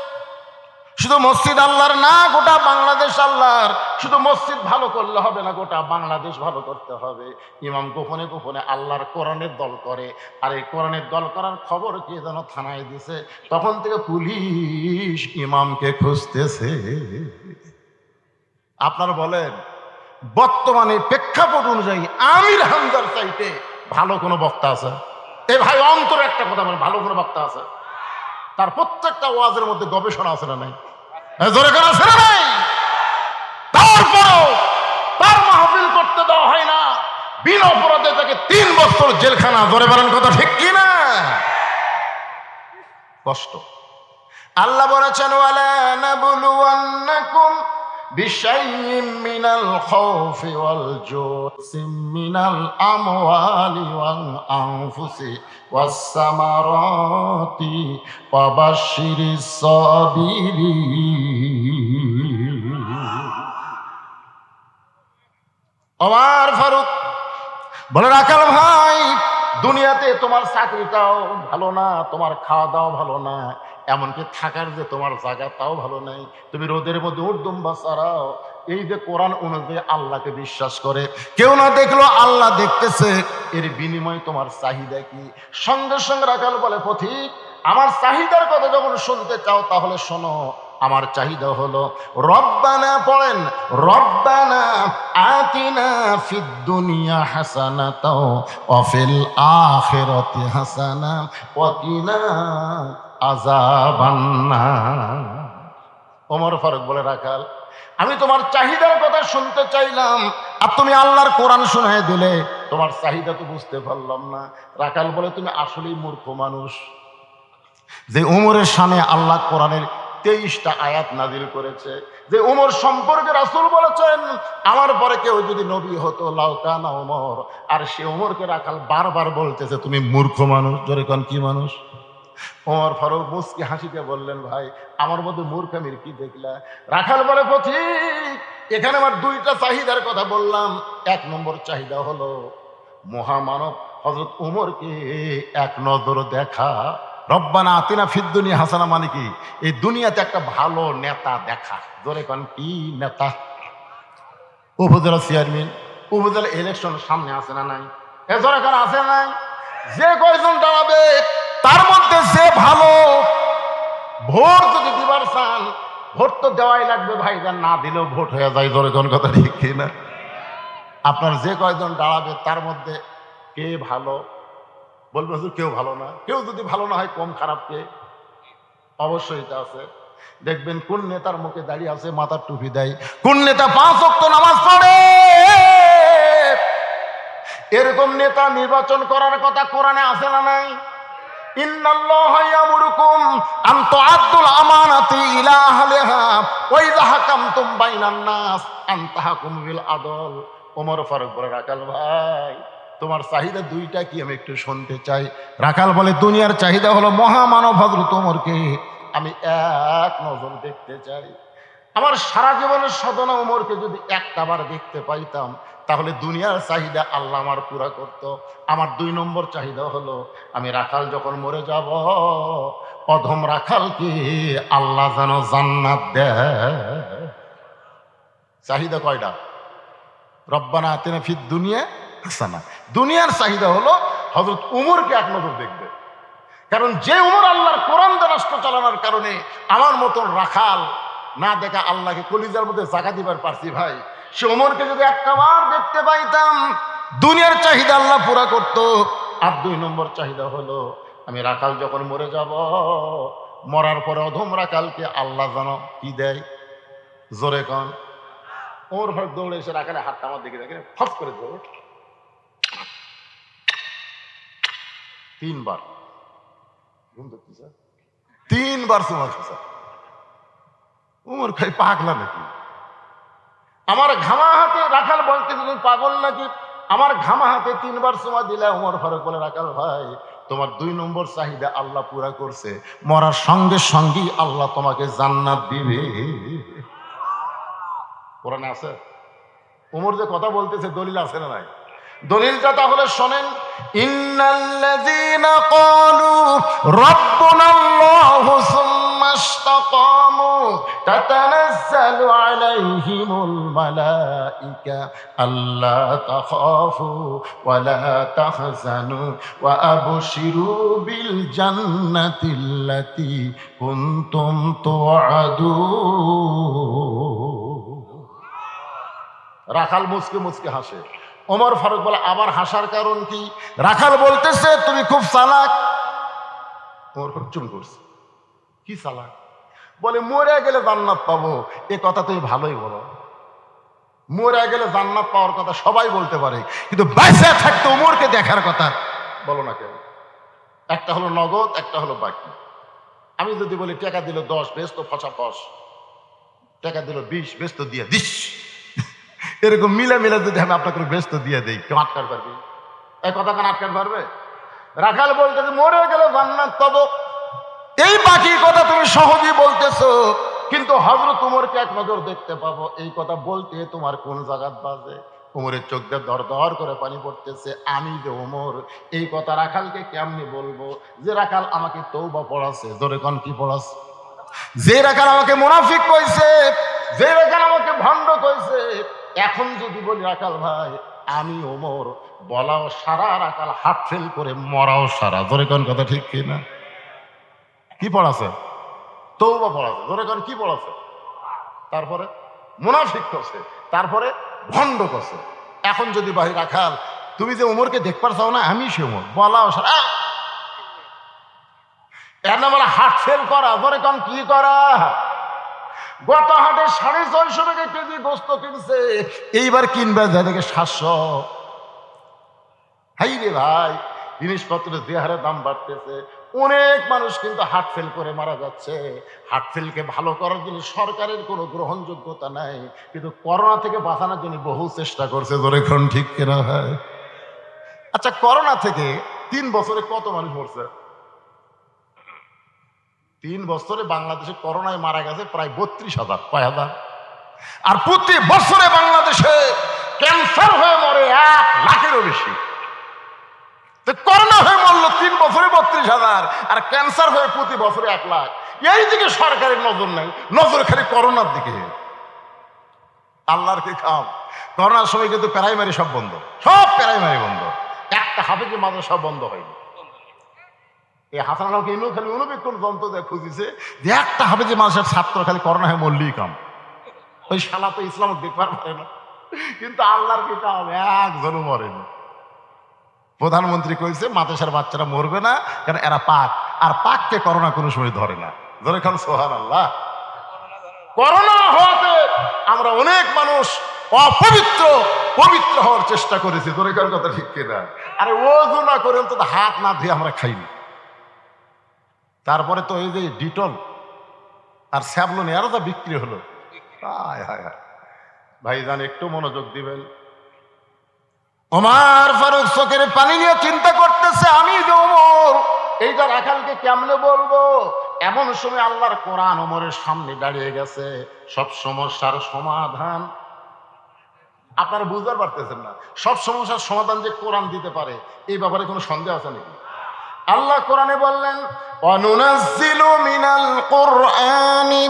শুধু মসজিদ আল্লাহর না, গোটা বাংলাদেশ আল্লাহর। শুধু মসজিদ ভালো করলে হবে না, গোটা বাংলাদেশ ভালো করতে হবে। ইমাম গোপনে গোপনে আল্লাহর কোরআনের দল করে, আর এই কোরআনের দল করার খবর কে যেন থানায় দিছে। তখন থেকে পুলিশ ইমামকে খুঁজতেছে। আপনারা বলেন বর্তমানে প্রেক্ষাপট অনুযায়ী আমির হামজার চাইতে ভালো কোনো বক্তা আছে? এ ভাই অন্তরে একটা কথা বলে, ভালো কোনো বক্তা আছে? তার প্রত্যেকটা ওয়াজের মধ্যে গবেষণা আছে না নাই? জোরে করে আছে না নাই? তারপরও তার মাহফিল করতে দেওয়া হয় না, বিনা অপরাধে তাকে 3 বছর জেলখানা। জোরে বলেন কথা ঠিক কি না? কষ্ট। আল্লাহ বলেছেন ওয়ালা নাবলুওয়ান্নাকুম বিশাইইম মিনাল খাউফি ওয়াল জু'i মিনাল আমওয়ালি ওয়াল আনফুসি ওয়াস সামারাতি ওয়া বাশশিরিস সাবিরিন। ওমর ফারুক বলে রাখাল ভাই, দুনিয়াতে তোমার চাকরিটাও ভালো না, তোমার খাওয়া দাওয়া ভালো না, এমনকি থাকার যে তোমার জায়গা তাও ভালো নাই। তুমি রোদের মধ্যে উর্দুম্বা ছাড়াও। এই যে কোরআন অনুযায়ী আল্লাহকে বিশ্বাস করে, কেউ না দেখলো আল্লাহ দেখতেছে, এর বিনিময়ে তোমার চাহিদা কি? সঙ্গে সঙ্গে রাখাল বলে পথিক, আমার চাহিদার কথা যখন শুনতে চাও তাহলে শোনো। আমার চাহিদা হলো রব্বানা, পড়েন রব্বানা আতিনা ফিদ দুনিয়া হাসানাতাও ওয়া ফিল আখিরাতি হাসানা ওয়া কিনা আযাবান্নার। ওমর ফারুক বলে রাখাল, আমি তোমার চাহিদার কথা শুনতে চাইলাম আর তুমি আল্লাহর কোরআন শোনায় দিলে, তোমার চাহিদা তো বুঝতে পারলাম না। রাখাল বলে তুমি আসলেই মূর্খ মানুষ। যে উমরের সামনে আল্লাহ কোরআনের 23টা আয়াত নাজিল করেছে, যে উমর সম্পর্কে রাসূল বলেছেন আমার পরে কেউ যদি নবী হতো লাউ কানা উমর, আর সে উমরকে রাখাল বারবার বলতেছে তুমি মূর্খ মানুষ। জোরে কোন কি মানুষ? ওমর ফারুক মুস্কি হাসিতে বললেন ভাই আমার মধ্যে মূর্খামির কি দেখলা? রাখাল বলে পথিক, এখানে আমার 2টা চাহিদার কথা বললাম। 1 নম্বর চাহিদা হলো মহামানব হযরত উমরকে এক নজর দেখা। রব্বানা আতিনা ফিদ দুনিয়া হাসানা মানে কি? এই দুনিয়াতে একটা ভালো নেতা দেখা। জোরে কোন কি নেতা? উপজেলা চেয়ারম্যান, উপজেলা ইলেকশন সামনে আছে না নাই? এ জোরে কোন আছে নাই? যে কয়জন দাঁড়াবে তার মধ্যে যে ভালো, ভোট যদি দিবার চান ভোট তো দেওয়াই লাগবে ভাই, যান না দিলেও ভোট হয়ে যায়। জোরে কোন কথা ঠিক কিনা? আপনার যে কয়জন দাঁড়াবে তার মধ্যে কে ভালো? বলবে হুজুর কেউ ভালো না। কেউ যদি ভালো না হয় কম খারাপ কে? অবশ্যই এটা আছে। দেখবেন কোন নেতার মুখে দাঁড়িয়ে আছে মাথার টুপি দেয়, কোন নেতা 5 ওয়াক্ত নামাজ পড়ে। এরকম নেতা নির্বাচন করার কথা কোরআনে আছে না নাই? ইন্নাল্লাহা ইয়ামুরুকুম আন তুআদ্দুল আমানাতি ইলা আহলিহা ওয়া ইযা হাকামতুম বাইনান নাস আন তাহকুমু বিল আদল। ওমর ফারুক বলে রাখাল ভাই তোমার চাহিদা 2টা কি আমি একটু শুনতে চাই। রাখাল বলে দুনিয়ার চাহিদা হলো মহামানব হযরত ওমরকে আমি এক নজর দেখতে চাই। আমার সারা জীবনের সাধনা ওমরকে যদি একটাবার দেখতে পাইতাম তাহলে দুনিয়ার চাহিদা আল্লাহ আমার পুরা করত। আমার 2 নম্বর চাহিদা হলো আমি রাখাল যখন মরে যাব অধম রাখালকে আল্লাহ যেন জান্নাত দেয়। চাহিদা কয়টা? রব্বানা আতিনা ফিদ দুনিয়া হাসানা। দুনিয়ার চাহিদা হলো হযরত উমরকে এক নজর দেখবে, কারণ যে উমর আল্লাহর কোরআন দিয়ে রাষ্ট্র চালানোর কারণে আমার মতন রাখাল না দেখা আল্লাহকে কলিজার মধ্যে জায়গা দিবার পারছি ভাই। সে উমরকে যদি একটাবার দেখতে পাইতাম দুনিয়ার চাহিদা আল্লাহ পুরা করত। আর 2 নম্বর চাহিদা হলো আমি রাখাল যখন মরে যাব মরার পরে অধম রাখালকে আল্লাহ জানো কি দেয়, জোরে কন। ওমর ফারুক দৌড়ে এসে রাখালে হাতটা আমার দিকে দেখে ফস করে ধরে 3 বার ঘুম ধরতেছে, 3 বার চুমা খেয়েছে। উমর খাই পাগলা নাকি? আমার ঘামা হাতে রাখাল বলতে তুমি পাগল নাকি? আমার ঘামা হাতে 3 বার চুমা দিলে। উমর ফারুক বলে রাখাল ভাই তোমার 2 নম্বর চাহিদা আল্লাহ পুরা করছে, মরার সঙ্গে সঙ্গেই আল্লাহ তোমাকে জান্নাত দিবে। কোরআনে আছে। উমর যে কথা বলতেছে দলিল আছে না নাই? দলিলটা তাহলে শোনেন। ইন্নাল্লাযীনা ক্বালু রাব্বুনাল্লাহু সুম্মা ইসতাকামু তাতানাজ্জালু আলাইহিমুল মালাইকা আল্লা তাখাফু ওয়া লা তাহজানু ওয়া আবশিরু বিল জান্নাতিল্লাতী কুনতুম তুআদুন। রাখাল মুচকে মুচকে হাসে। ওমর ফারুক বলে আবার হাসার কারণ কি? রাখাল বলতেছে তুমি খুব চালাক। ওমর ফারুক চুপ করছে, কি চালাক? বলে মরে গেলে জান্নাত পাবো, এ কথা তুমি ভালোই বলো। মরে গেলে জান্নাত পাওয়ার কথা সবাই বলতে পারে, কিন্তু বেঁচে থাকতে ওমরকে দেখার কথা বলো না কেন? একটা হলো নগদ, একটা হলো বাকি। আমি যদি বলি টাকা দিল 10 বেশ তো ফসা ফস, টাকা দিল 20 বেশ তো দিয়ে দিস, এরকম মিলে মিলে যদি আমি আপনাকে ব্যস্ত দিয়ে দিই, কেউ আটকার পারবে? এই কথা কেন আটকার পারবে? রাখাল বলতে মরে গেলে জান্নাত পাবো, এই বাকি কথা তুমি সহজেই বলতেছো, কিন্তু হযরত উমরকে এক নজর দেখতে পাবো, এই কথা বলতে তোমার কোন জায়গাত বাজে? উমরের চোখ দিয়ে দর দর করে পানি পড়তেছে। আমি যে উমর, এই কথা রাখালকে কেমনি বলবো? যে রাখাল আমাকে তওবা পড়াছে, জোরে কোন কি পড়াছে? যে রাখাল আমাকে মুনাফিক কইছে, যে রাখাল আমাকে ভণ্ড কইছে, এখন যদি বলি রাখাল ভাই আমি ওমর, বলাও সারা, রাখাল হাত ফেল করে মরাও সারা। জোরে কোন কথা ঠিক কিনা? কি পড়াছে? তওবা পড়াছে। জোরে কোন কি পড়াছে? তারপরে মুনাফিক করছে, তারপরে ভণ্ড করছে। এখন যদি ভাই রাখাল তুমি যে ওমরকে দেখবার চাও না, আমি সে ওমর, বলাও সারা। এর নাম বলে হাট ফেল করা। জোরে কোন কি করা? গত হাটে 650 টাকা কেজি গোস্ত কিনছে, এইবার কিনবে যা দেখে 700। হাই রে ভাই, জিনিসপত্রের যে হারে দাম বাড়তেছে, অনেক মানুষ কিন্তু হার্ট ফেল করে মারা যাচ্ছে। হার্ট ফেলকে ভালো করার জন্য সরকারের কোনো গ্রহণযোগ্যতা নাই, কিন্তু করোনা থেকে বাঁচানোর জন্য বহু চেষ্টা করছে। জোরে কোন ঠিক কিনা ভাই? আচ্ছা, করোনা থেকে 3 বছরে কত মানুষ মরছে? 3 বছরে বাংলাদেশে করোনায় মারা গেছে প্রায় 32,000। কয় হাজার? আর প্রতি বছরে বাংলাদেশে ক্যান্সার হয়ে মরে 1 লাখেরও বেশি। করোনা হয়ে মরলো 3 বছরে 32,000, আর ক্যান্সার হয়ে প্রতি বছরে 1 লাখ। এই দিকে সরকারের নজর নাই, নজর খালি করোনার দিকে। আল্লাহর কি খাম! করোনার সময় কিন্তু প্রাইমারি সব বন্ধ, সব প্রাইমারি বন্ধ, একটা হাফেজে মাদ্রাসা বন্ধ হয়নি। এই হাসান আলমকে ইনু খালি অনুবীক্ষণ যন্ত্র দিয়ে খুঁজিছে যে একটা হাফেজে মাদ্রাসার ছাত্র খালি করোনা হয়ে মরলেই কাম। ওই শালা তো ইসলাম দেখবার পারে না, কিন্তু আল্লাহর কি কাম, একজনও মরেনি। প্রধানমন্ত্রী কইছে মাদ্রাসার বাচ্চারা মরবে না, কারণ এরা পাক, আর পাককে করোনা কোনো সময় ধরে না। ধরে খান সুবহানাল্লাহ। করোনা হওয়াতে আমরা অনেক মানুষ অপবিত্র পবিত্র হওয়ার চেষ্টা করেছি। ধরে খান কথা ঠিক কিনা? আরে ওযু না করে অন্তত হাত না ধুয়ে আমরা খাইনি। তারপরে তো এই যে ডিটল আর স্যাভলন এরা তো বিক্রি হলো। হায় হায় হায় ভাইজান, একটু মনোযোগ দিবেন। ওমর ফারুক চোখের পানি নিয়ে চিন্তা করতেছে, আমি যে ওমর, এইটা রাখালকে কেমনে বলবো? এমন সময় আল্লাহর কোরআন ওমরের সামনে দাঁড়িয়ে গেছে। সব সমস্যার সমাধান আপনারা বুঝতে পারতেছেন না, সব সমস্যার সমাধান যে কোরআন দিতে পারে এই ব্যাপারে কোনো সন্দেহ আছে নাকি? আল্লাহ কোরআনে বললেন, ওয়ানুনাজ্জিলু মিনাল কুরআনি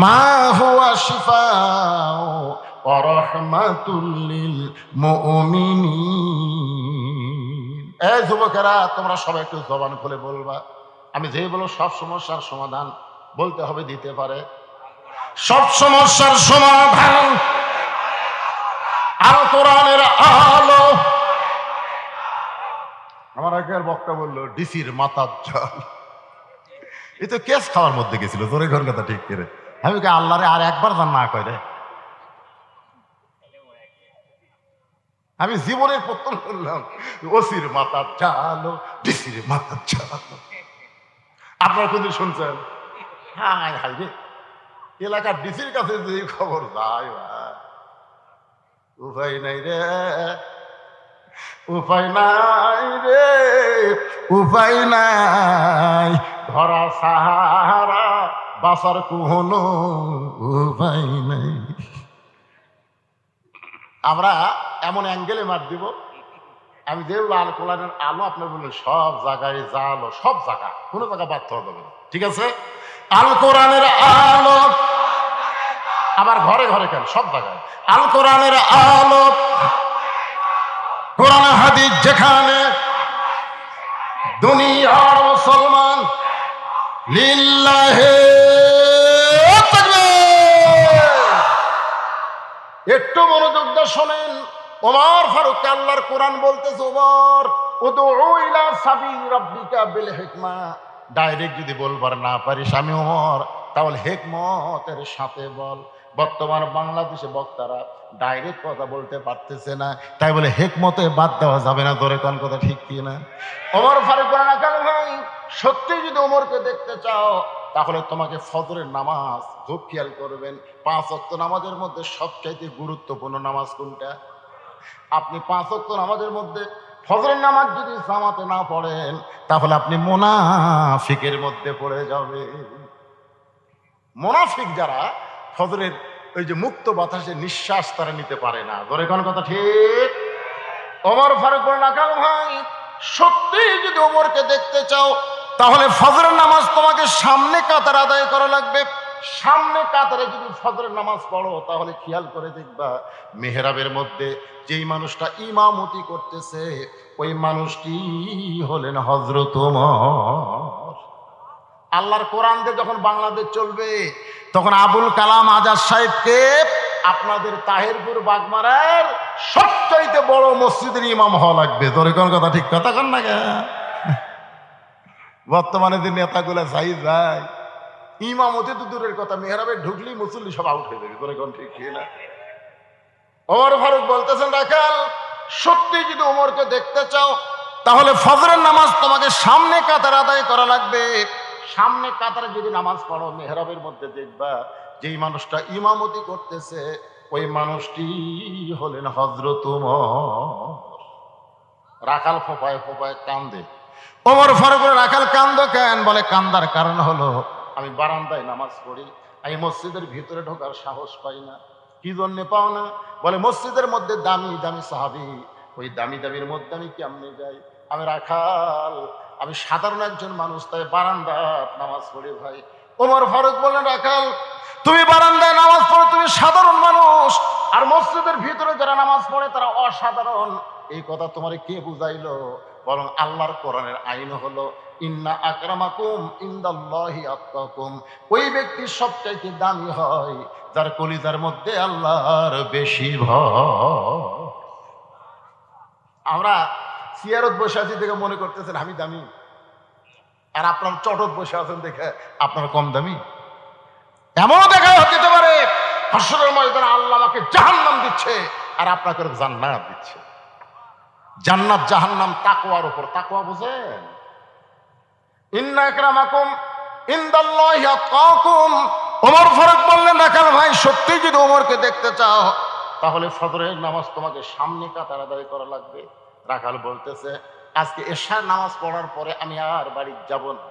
মা হুয়া শিফাউ ওয়া রাহমাতুল লিল মুমিনিন। এই যুবকেরা, তোমরা সবাই একটু জবান খুলে বলবা। আমি যেই বলো সব সমস্যার সমাধান বলতে হবে দিতে পারে। সব সমস্যার সমাধান আল কোরআনের আলো। আমার আগের বক্তা বললো ডিসির মাথার জল। এই তো কেস খাওয়ার মধ্যে গেছিল, তোর ঘর কথা ঠিক করে। আমি কে আল্লাহরে আর একবার জান না কয় রে। আমি জীবনের প্রথম শুনলাম ওসির মাথা চালো, ডিসির মাথা চালো। আপনারা কোনদিন শুনছেন? হাই হাই রে, এলাকার ডিসির কাছে যদি খবর যায়, উপায় নাই রে, উপায় নাই রে, উপায় নাই, ধরা সাহারা বাঁচার কোনো উপায় নাই। আমরা এমন অ্যাঙ্গেলে মার দিব, আমি যেগুলো আল কোরআনের আলো আপনার বললেন সব জায়গায় জালো, সব জায়গা, কোনো জায়গা বাদ হওয়া যাবে না, ঠিক আছে? আল কোরআনের আলো আবার ঘরে ঘরে কেন, সব জায়গায় আল কোরআনের আলো, কোরআন হাদিস যেখানে, দুনিয়ার মুসলমান লিল্লাহে তাকবীর। একটু মনোযোগ দিয়ে শোনেন, ওমর ফারুক আল্লাহর কোরআন বলতেছে, ওমর উদউ ইলা সাবিলি রাব্বিকা বিল হিকমা, ডাইরেক্ট যদি বলবার না পারিস আমি ওমর, তাহলে হিকমতের সাথে বল। বর্তমান বাংলাদেশে বক্তারা ডাইরেক্ট কথা বলতে পারতেছে না, তাই বলে হিকমতে বাদ দেওয়া যাবে না। ধরে কোন কথা ঠিক কি না? ওমর ফারুক ভাই, সত্যি যদি ওমরকে দেখতে চাও তাহলে তোমাকে ফজরের নামাজ খুব খেয়াল করবেন। 5 ওয়াক্ত নামাজের মধ্যে সবচাইতে গুরুত্বপূর্ণ নামাজ কোনটা? আপনি 5 ওয়াক্ত নামাজের মধ্যে ফজরের নামাজ যদি জামাতে না পড়েন তাহলে আপনি মুনাফিকের মধ্যে পড়ে যাবে। মুনাফিক যারা ফজরের ওই যে মুক্ত বাতাসে নিঃশ্বাস তারা নিতে পারে না। ধরে কোন কথা ঠিক? ওমর ফারুক বলেন, আকাল ভাই সত্যি যদি ওমরকে দেখতে চাও তাহলে ফজরের নামাজ তোমাকে সামনে কাতার আদায় করা লাগবে। সামনে কাতারে যদি ফজরের নামাজ পড়ো তাহলে খেয়াল করে দেখবা মেহরাবের মধ্যে যেই মানুষটা ইমামতি করতেছে ওই মানুষটি হলেন হযরত ওমর। আল্লাহর কোরআন দিয়ে যখন বাংলাদেশ চলবে তখন আবুল কালাম আজাদ সাহেবকে আপনাদের তাহেরপুর বাগমারার সবচাইতে বড় মসজিদের ইমাম হওয়া লাগবে। তোর কোন কথা ঠিক কথা কন না? বর্তমানে যে নেতাগুলা চাই যায় ইমামতি তো দূরের কথা, মেহরাবে ঢুকলি মুসল্লি সব আউট হয়ে যাবে। তোর কোন ঠিক না? ওমর ফারুক বলতেছেন, রাখাল সত্যি যদি ওমরকে দেখতে চাও তাহলে ফজরের নামাজ তোমাকে সামনে কাতার আদায় করা লাগবে। সামনে কাতারে যদি নামাজ পড়ো মেহরাবের মধ্যে দেখবা যেই মানুষটা ইমামতি করতেছে ওই মানুষটি হলেন হযরত ওমর। রাখাল ফোপায় ফোপায় কান্দে। ওমর ফারুক বলে, রাখাল কান্দো কেন? বলে, কান্দার কারণ হলো আমি বারান্দায় নামাজ পড়ি, আমি মসজিদের ভিতরে ঢোকার সাহস পাই না। কি জন্যে পাও না? বলে, মসজিদের মধ্যে দামি দামি সাহাবী, ওই দামি দামির মধ্যে আমি কেমনে যাই? আমি রাখাল, আমি সাধারণ একজন মানুষ, তাই বারান্দায় নামাজ পড়ি ভাই। ওমর ফারুক বলেন, রাখাল তুমি বারান্দায় নামাজ পড়ো, তুমি সাধারণ মানুষ, আর মসজিদের ভিতরে যারা নামাজ পড়ে তারা অসাধারণ। এই কথা তোমারে কে বুঝাইলো? বরং আল্লাহর কোরআনের আইন হলো ইন্না আকরামাকুম ইনদাল্লাহি আতকাকুম। ওই ব্যক্তি সবচাইতে দামি হয় যার কলিজার মধ্যে আল্লাহর বেশি ভয়। আমরা সিয়ারত বসে আছি দেখে মনে করতেছেন আমি দামি, আর আপনার চটত বসে আছেন দেখে আপনার কম দামি। এমনও দেখা হতে পারে হাসরের ময়দানে আল্লাহ আমাকে জাহান্নাম দিচ্ছে আর আপনাকে জান্নাত দিচ্ছে। জান্নাত জাহান্নাম তাকওয়ার উপর। তাকওয়া বুঝেন? ইন্না আকরামাকুম ইনদাল্লাহি আতকাকুম। ওমর ফারুক বললেন, রাখাল ভাই সত্যি যদি ওমরকে দেখতে চাও তাহলে ফজরের নামাজ তোমাকে সামনে কাতার আদায় করা লাগবে। রাখাল বলতেছে, আজকে এশার নামাজ পড়ার পরে আমি আর বাড়ি যাব না।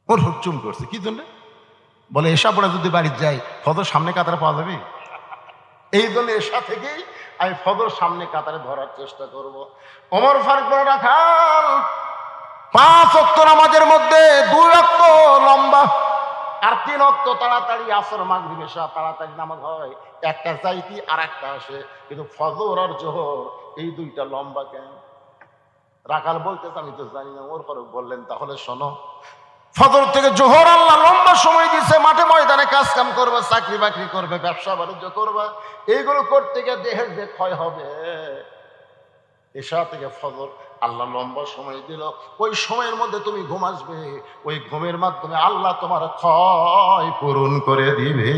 ওর হুকচুম করছে, কি জন্য? বলে, এশা পড়ে যদি বাড়ি যাই ফজর সামনে কাতারে পাওয়া যাবে, এই জন্য এশা থেকেই আমি ফজর সামনে কাতারে ধরার চেষ্টা করব। ওমর ফারুক বলে, রাখাল 5 ওয়াক্ত নামাজের মধ্যে 2 ওয়াক্ত লম্বা আর 3 ওয়াক্ত তাড়াতাড়ি, আসর মাগরিব এশা তাড়াতাড়ি নামাজ হয়, একটা যাইতি আর একটা আসে, কিন্তু ফজর আর জোহর এই 2টা লম্বা কেন? রাখাল বলতেছে, আমি তো জানি না। ওমর ফারুক বললেন, তাহলে শোনো, ফজর থেকে জোহর আল্লাহ লম্বা সময় দিচ্ছে, মাঠে ময়দানে কাজ কাম করবে, চাকরি বাকরি করবে, ব্যবসা বাণিজ্য করবে, এইগুলো করতে গিয়ে দেহের যে ক্ষয় হবে এশা থেকে ফজর আল্লাহ লম্বা সময় দিল, ওই সময়ের মধ্যে তুমি ঘুম আসবে, ওই ঘুমের মাধ্যমে আল্লাহ তোমার ক্ষয় পূরণ করে দিবে।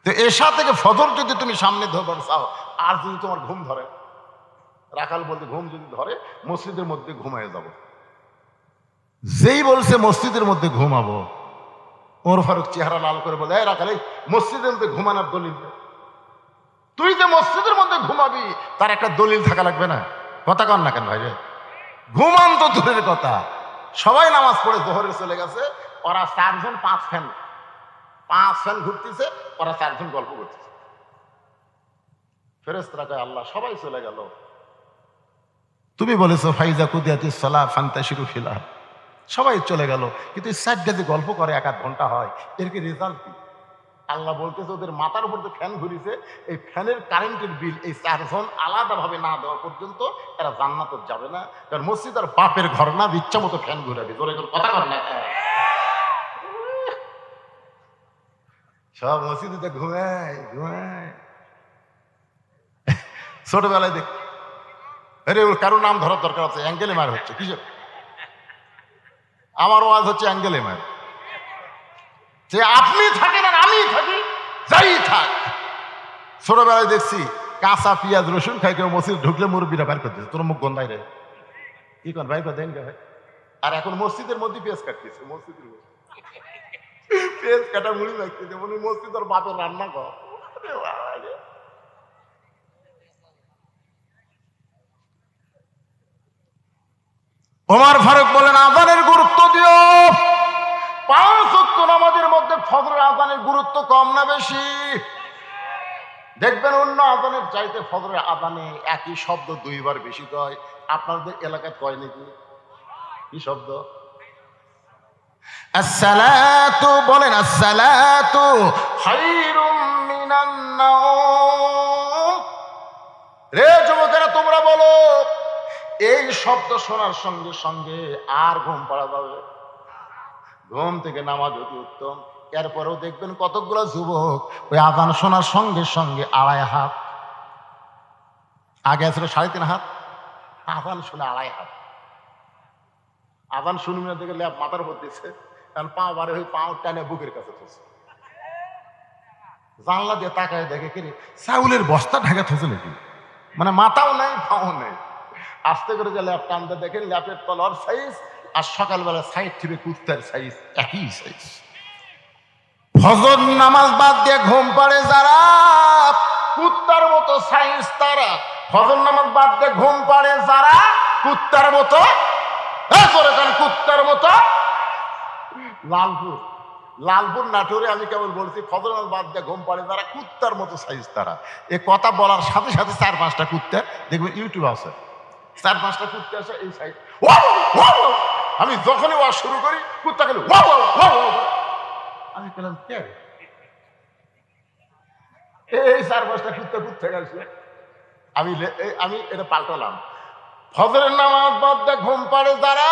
তো এশা থেকে ফজর যদি তুমি সামনে ধরবার চাও, আর যদি তোমার ঘুম ধরে, রাখাল বলতে ঘুম যদি ধরে, মসজিদের মধ্যে ঘুমায় যাব। যেই বলছে মসজিদের মধ্যে ঘুমাবো, ওমর ফারুক চেহারা লাল করে বলে, রাখাল এই মসজিদের মধ্যে ঘুমানোর দলিল, তুই যে মসজিদের মধ্যে ঘুমাবি তার একটা দলিল থাকা লাগবে না? কথা কন না কেন ভাই রে? ঘুমান তো দূরের কথা, সবাই নামাজ পড়ে জোহরে চলে গেছে, ওরা চারজন পাঁচ ফ্যান ঘুরতেছে, ওরা চারজন গল্প করতেছে। ফেরেশতারা কয় আল্লাহ সবাই চলে গেল, তুমি বলেছো ফাইজা কুদিয়াতিস সালাহ ফান্তাশিরু ফিল আরদ, সবাই চলে গেল, কিন্তু এই সাইডটা যে গল্প করে 1-1 ঘন্টা হয়, এর কি রেজাল্ট কি? আল্লাহ বলতেছে ওদের মাথার উপর যে ফ্যান ঘুরিছে, এই ফ্যানের কারেন্টের বিল এই চারজন আলাদাভাবে না দেওয়া পর্যন্ত এরা জান্নাতে যাবে না। কারণ মসজিদ আর বাপের ঘর না, ইচ্ছা মতো ফ্যান ঘুরাবি, তোর কথা কর না। সব মসজিদে ঘুমায়। ছোটবেলায় দেখ, আরে ওর কারো নাম ধরার দরকার আছে, অ্যাঙ্গেলে মার হচ্ছে কিসের? আমার ওয়াজ হচ্ছে অ্যাঙ্গেলে মার, যে আপনি থাকেন আর আমি থাকি, যাই থাক। ছোটবেলায় দেখছি কাঁচা পেঁয়াজ রসুন খাই কেউ মসজিদ ঢুকলে মুরব্বীরা বাইর করতেছে, তোর মুখ গন্ধাই রে, কি কর ভাই দেন ভাই। আর এখন মসজিদের মধ্যে পেঁয়াজ কাটতেছে, মসজিদের মধ্যে পেঁয়াজ কাটা মুড়ি লাগতেছে, মনে মসজিদ আর বাপের রান্না কর। ওমর ফারুক বলেন আযানের গুরুত্ব দিও, 5 ওয়াক্ত নামাজের মধ্যে ফজরের আযানের গুরুত্ব কম না বেশি? দেখবেন অন্য আযানের চাইতে ফজরের আযানে একই শব্দ 2 বার বেশি কয়। আপনাদের এলাকায় কয় নাকি? কি শব্দ? আসসালাতু, বলেন আসসালাতু খায়রুম মিনান নাওম। রে যুবকেরা তোমরা বলো, এই শব্দ শোনার সঙ্গে সঙ্গে আর ঘুম পাড়া যাবে? ঘুম থেকে নামাজ অতি উত্তম। এরপরেও দেখবেন কতগুলো যুবক ওই আযান শোনার সঙ্গে সঙ্গে 2.5 হাত, আগে ছিল 3.5 হাত, আযান শুনে 2.5 হাত। আযান শুনবি না দেখে ল্যাপ মাথার উপর দিচ্ছে, কারণ পা বারে হয়ে পা টানে বুকের কাছে থুছে। জানলা দিয়ে তাকায় দেখে কিরে চাউলের বস্তা ঢাকা থুছে নাকি, মানে মাথাও নাই পাও নেই। আস্তে করে যে ল্যাপ টানতে দেখেন ল্যাপের তলার সাইজ আর সকালবেলা সাইড থেকে কুত্তার সাইজ একই সাইজ। ফজর নামাজ বাদ দিয়ে ঘুম পাড়ে যারা, কুত্তার মতো সাইজ তারা। ফজর নামাজ বাদ দিয়ে ঘুম পাড়ে যারা, কুত্তার মতো, কুত্তার মতো। লালপুর নাটোরে আমি কেবল বলছি ফজর নামাজ বাদ দিয়ে ঘুম পাড়ে যারা, কুত্তার মতো সাইজ তারা। এ কথা বলার সাথে সাথে 4-5টা কুত্তা দেখবেন ইউটিউব আছে, 4-5টা কুত্তা আছে এই সাইড। আমি যখনই ওয়াজ শুরু করি কুত্তা গেলে আমি বললাম কে এই 4-5টা কুত্তা গেছে। আমি এটা পাল্টালাম, ফজরের নামাজ বাদ দিয়ে ঘুম পাড়ে যারা,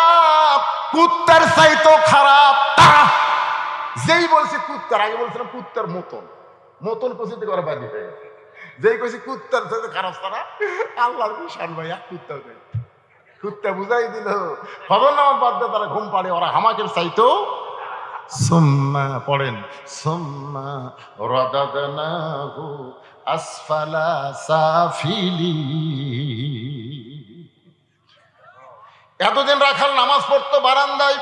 কুত্তার চাইতো খারাপ তারা। যেই বলছি কুত্তার, আগে বলছিলাম কুত্তার মতন পছন্দ করা বাদি হয়ে গেছে। যেই কইছি কুত্তার চাইতে খারাপ তারা, আল্লাহর বিশাল ভাই এক কুত্তা নেই। কুত্তা বুঝাই দিল ফজর নামাজ বাদ দিয়ে তারা ঘুম পাড়ে, ওরা হামাকের চাইতো। সুম্মা পড়েন, সুম্মা রাদাদনাহু আসফালা সাফিলি। এতদিন রাখাল নামাজ পড়তো বারান্দায়,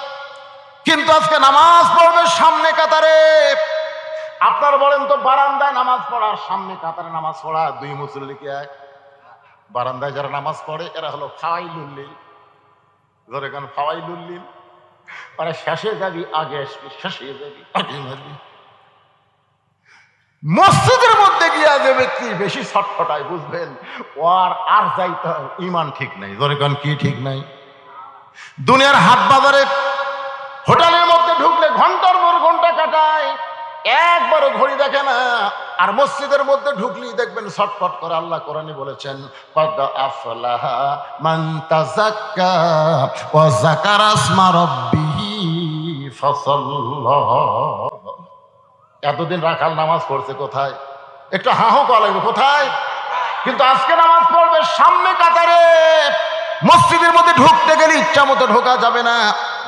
কিন্তু আজকে নামাজ পড়বে সামনে কাতারে। আপনার বলেন তো বারান্দায় নামাজ পড়ার সামনে কাতারে নামাজ পড়া 2 মুসল্লি কি এক? বারান্দায় যারা নামাজ পড়ে এরা হলো ফাওয়াইলুল্লিল, ধরে কেন ফাওয়াইলুল্লিল, ওরা শেষে যাবি আগে আসবি, শেষে যাবি আগে মারবি। মসজিদের মধ্যে গিয়া যে ব্যক্তি বেশি ছটফটায় বুঝবেন ওর আর যাইতে ইমান ঠিক নাই, ধরে কেন কি ঠিক নাই? দুনিয়ার হাট বাজারে হোটেলের মধ্যে ঢুকলে ঘন্টার পর ঘন্টা কাটায়, একবারও ঘড়ি দেখে না। আর মসজিদের মধ্যে ঢুকলেই দেখবেন ছটফট করে। আল্লাহ কোরআনে বলেছেন কদ আফলাহা মান তাযাক্কা ওয়া যাকারা ইসমা রাব্বিহি ফাসাল্লা। এতদিন রাখাল নামাজ পড়ছে কোথায়? একটু হাহো কয়া লাগবে কোথায়? কিন্তু আজকে নামাজ পড়বে সামনে কাতারে। মসজিদের মধ্যে ঢুকতে গেলে ইচ্ছা মতো ঢোকা যাবে না,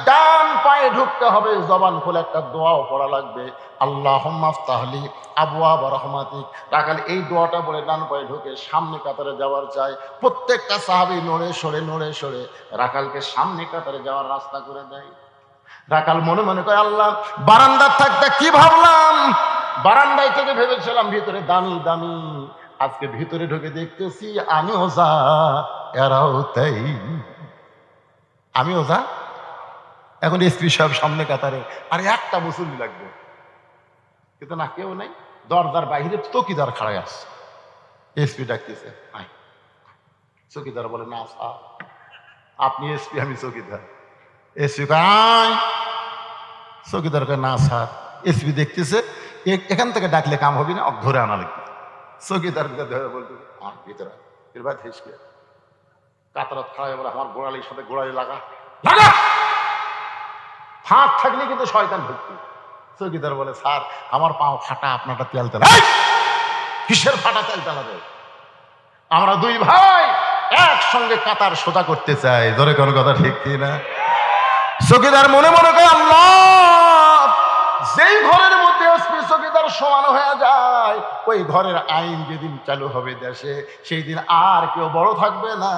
ডান পায়ে ঢুকতে হবে, জবান খুলে একটা দোয়াও পড়া লাগবে, আল্লাহুম্মা আফতাহলি আবওয়াব রাহমাতিক। রাখাল এই দোয়াটা বলে ডান পায়ে ঢুকে সামনে কাতারে যাওয়ার চাই। প্রত্যেকটা সাহাবী নড়ে সরে রাখালকে সামনে কাতারে যাওয়ার রাস্তা করে দেয়। রাখাল মনে মনে করে, আল্লাহ, বারান্দার থাকতে কি ভাবলাম, বারান্দায় থেকে ভেবেছিলাম ভিতরে দামি দামি, আজকে ভিতরে ঢুকে দেখতেছি আমি ওজা, এরাও তাই, আমি ওজা। এখন এসপি সাহেব সামনে কাতারে, আর একটা মুসল্লি লাগবে, কিন্তু না, কেউ নেই। দরজার বাইরে চকিদার খাড়ায় আসছে। এসপি ডাকতেছে, আয়। চকিদার বলে, না স্যার, আপনি এসপি, আমি চকিদার। এসপি আয়। চকিদার কয়, না স্যার। এসপি দেখতেছে এখান থেকে ডাকলে কাম হবে না, ধরে আনা লাগবে। চকিদার ধরে বলতে, ভিতরে এবার হেসকে কাতারাত খাড়ায় বলে, আমার গোড়ালির সাথে গোড়ালি লাগা লাগা, ফাঁক থাকলে কিন্তু শয়তান ঢুকবে। চকিদার বলে, স্যার, আমার পাও ফাটা, আপনারটা তেল তেলা। কিসের ফাটা তেল তেলাবে? আমরা দুই ভাই একসঙ্গে কাতার সোজা করতে চাই। ধরে কোনো কথা ঠিক কি না? চকিদার মনে মনে করে, আল্লাহ, যেই ঘরের মধ্যে এসপি চকিদার সমান হয়ে যায়, ওই ঘরের আইন যেদিন চালু হবে দেশে, সেই দিন আর কেউ বড় থাকবে না,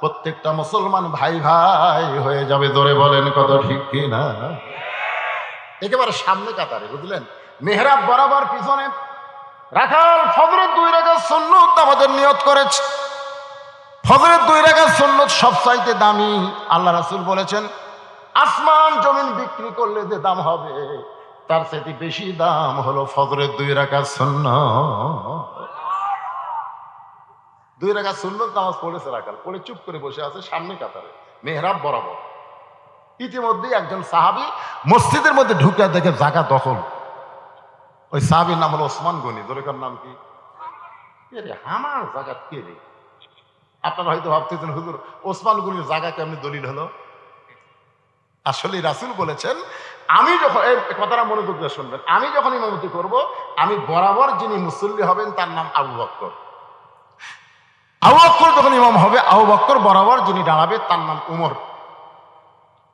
প্রত্যেকটা মুসলমান ভাই ভাই হয়ে যাবে। ধরে বলেন কত ঠিক কি না? একেবারে সামনে কাতারে, বুঝলেন, মেহরাব বরাবর পিছনে রাখাল ফজরের 2 রাকাত সুন্নত আমাদের নিয়ত করেছে। ফজরের 2 রাকাত সুন্নত সবচাইতে দামি। আল্লাহ রাসূল বলেছেন, আসমান জমিন বিক্রি করলে যে দাম হবে, তার চাইতে বেশি দাম হলো ফজরের 2 রাকাত সুন্নত। 2 রাকাত সুন্নত নামাজ পড়েছে রাখাল, পড়ে চুপ করে বসে আছে সামনে কাতারে, মেহরাব বরাবর। ইতিমধ্যে একজন সাহাবী মসজিদের মধ্যে ঢুকে দেখে জায়গা দখল। ওই সাহাবীর নাম হলো ওসমান গনি। দরকার নাম কি? আমার জায়গা কে রে? আপনারা হয়তো ভাবতেছেন, হুজুর, ওসমান গনির জায়গা কেমনি দলিল হলো? আসলে রাসূল বলেছেন, আমি যখন, এই কথাটা মনোযোগ দিয়ে শুনবেন, আমি যখন ইমামতি করব, আমি বরাবর যিনি মুসল্লি হবেন তার নাম আবু বকর। আবু বকর যখন ইমাম হবে, আবু বকর বরাবর যিনি দাঁড়াবে তার নাম উমর।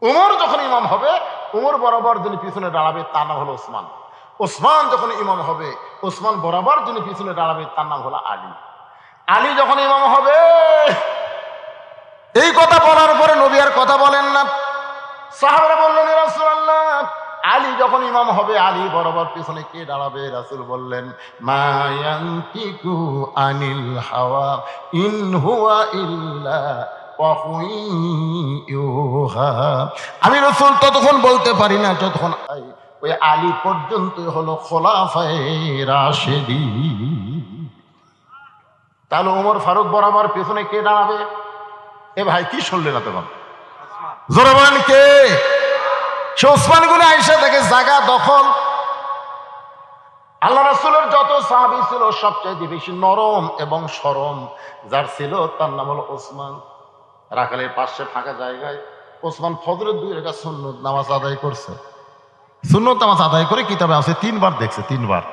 উমর যখন ইমাম হবে, উমর বরাবর যিনি পিছনে দাঁড়াবে তার নাম হলো ওসমান। ওসমান যখন ইমাম হবে, ওসমান বরাবর যিনি পিছনে দাঁড়াবে তার নাম হলো আলী। আলী যখন ইমাম হবে, এই কথা বলার পরে নবী আর কথা বলেন না। সাহাবারা বললেন, ইয়া রাসূলুল্লাহ, আলী যখন ইমাম হবে, আলী বরাবর পিছনে কে দাঁড়াবে? রাসূল বললেন, মা ইয়ানতিকু আনিল হাওয়া ইন হুয়া ইল্লা ওয়াহয়ুহা। আমি রাসূল ততক্ষণ বলতে পারি না যতক্ষণ ওই আলী পর্যন্তই হলো খোলাফায়ে রাশিদিন। তাহলে ওমর ফারুক বরাবর পিছনে কে দাঁড়াবে? এ ভাই, কি শুনলেন না তখন? জোরে বলেন কে? সে ওসমান গনি আয়েশা থেকে জায়গা দখল। আল্লাহ রাসূলের যত সাহাবী ছিল, সবচেয়ে বেশি নরম এবং সরম যার ছিল, তার নাম হলো ওসমান। রাখালের পাশে ফাঁকা জায়গায় ওসমান ফজরের 2 রাকাত সুন্নত নামাজ আদায় করছে। সুন্নত নামাজ আদায় করে কিতাবে আছে 3 বার দেখছে, 3 বার।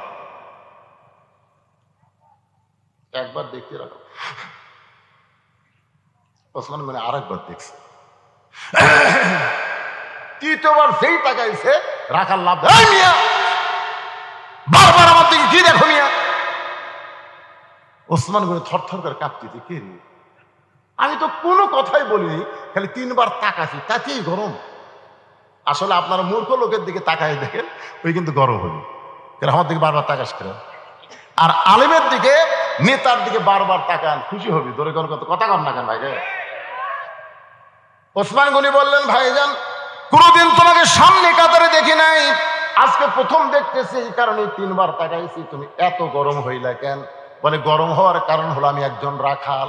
একবার দেখতে রাখো, ওসমান মানে আরেকবার দেখছে, তৃতীয়বার যেই তাকাইছে, রাখাল লাভ, এই মিয়া, বারবার আমার দিকে কি দেখো মিয়া? ওসমান করে থরথর করে কাঁপতেছে, কে রে? আমি তো কোনো কথাই বলিনি, খালি 3 বার তাকাছি, তাতেই গরম। আসলে আপনারা মূর্খ লোকের দিকে তাকাই দেখেন, ওই কিন্তু গরম হলো। আমার দিকে বারবার তাকাস করে। আর আলেমের দিকে, নেতার দিকে বারবার তাকান, খুশি হবি। ধরে কথা কম না কেন ভাই? ওসমান গনি বললেন, ভাইজান, কোনদিন তোমাকে সামনে কাতারে দেখি নাই, আজকে প্রথম দেখতেছি, এই কারণে 3 বার তাকাইছি। তুমি এত গরম হইলা কেন? বলে, গরম হওয়ার কারণ হলো আমি একজন রাখাল।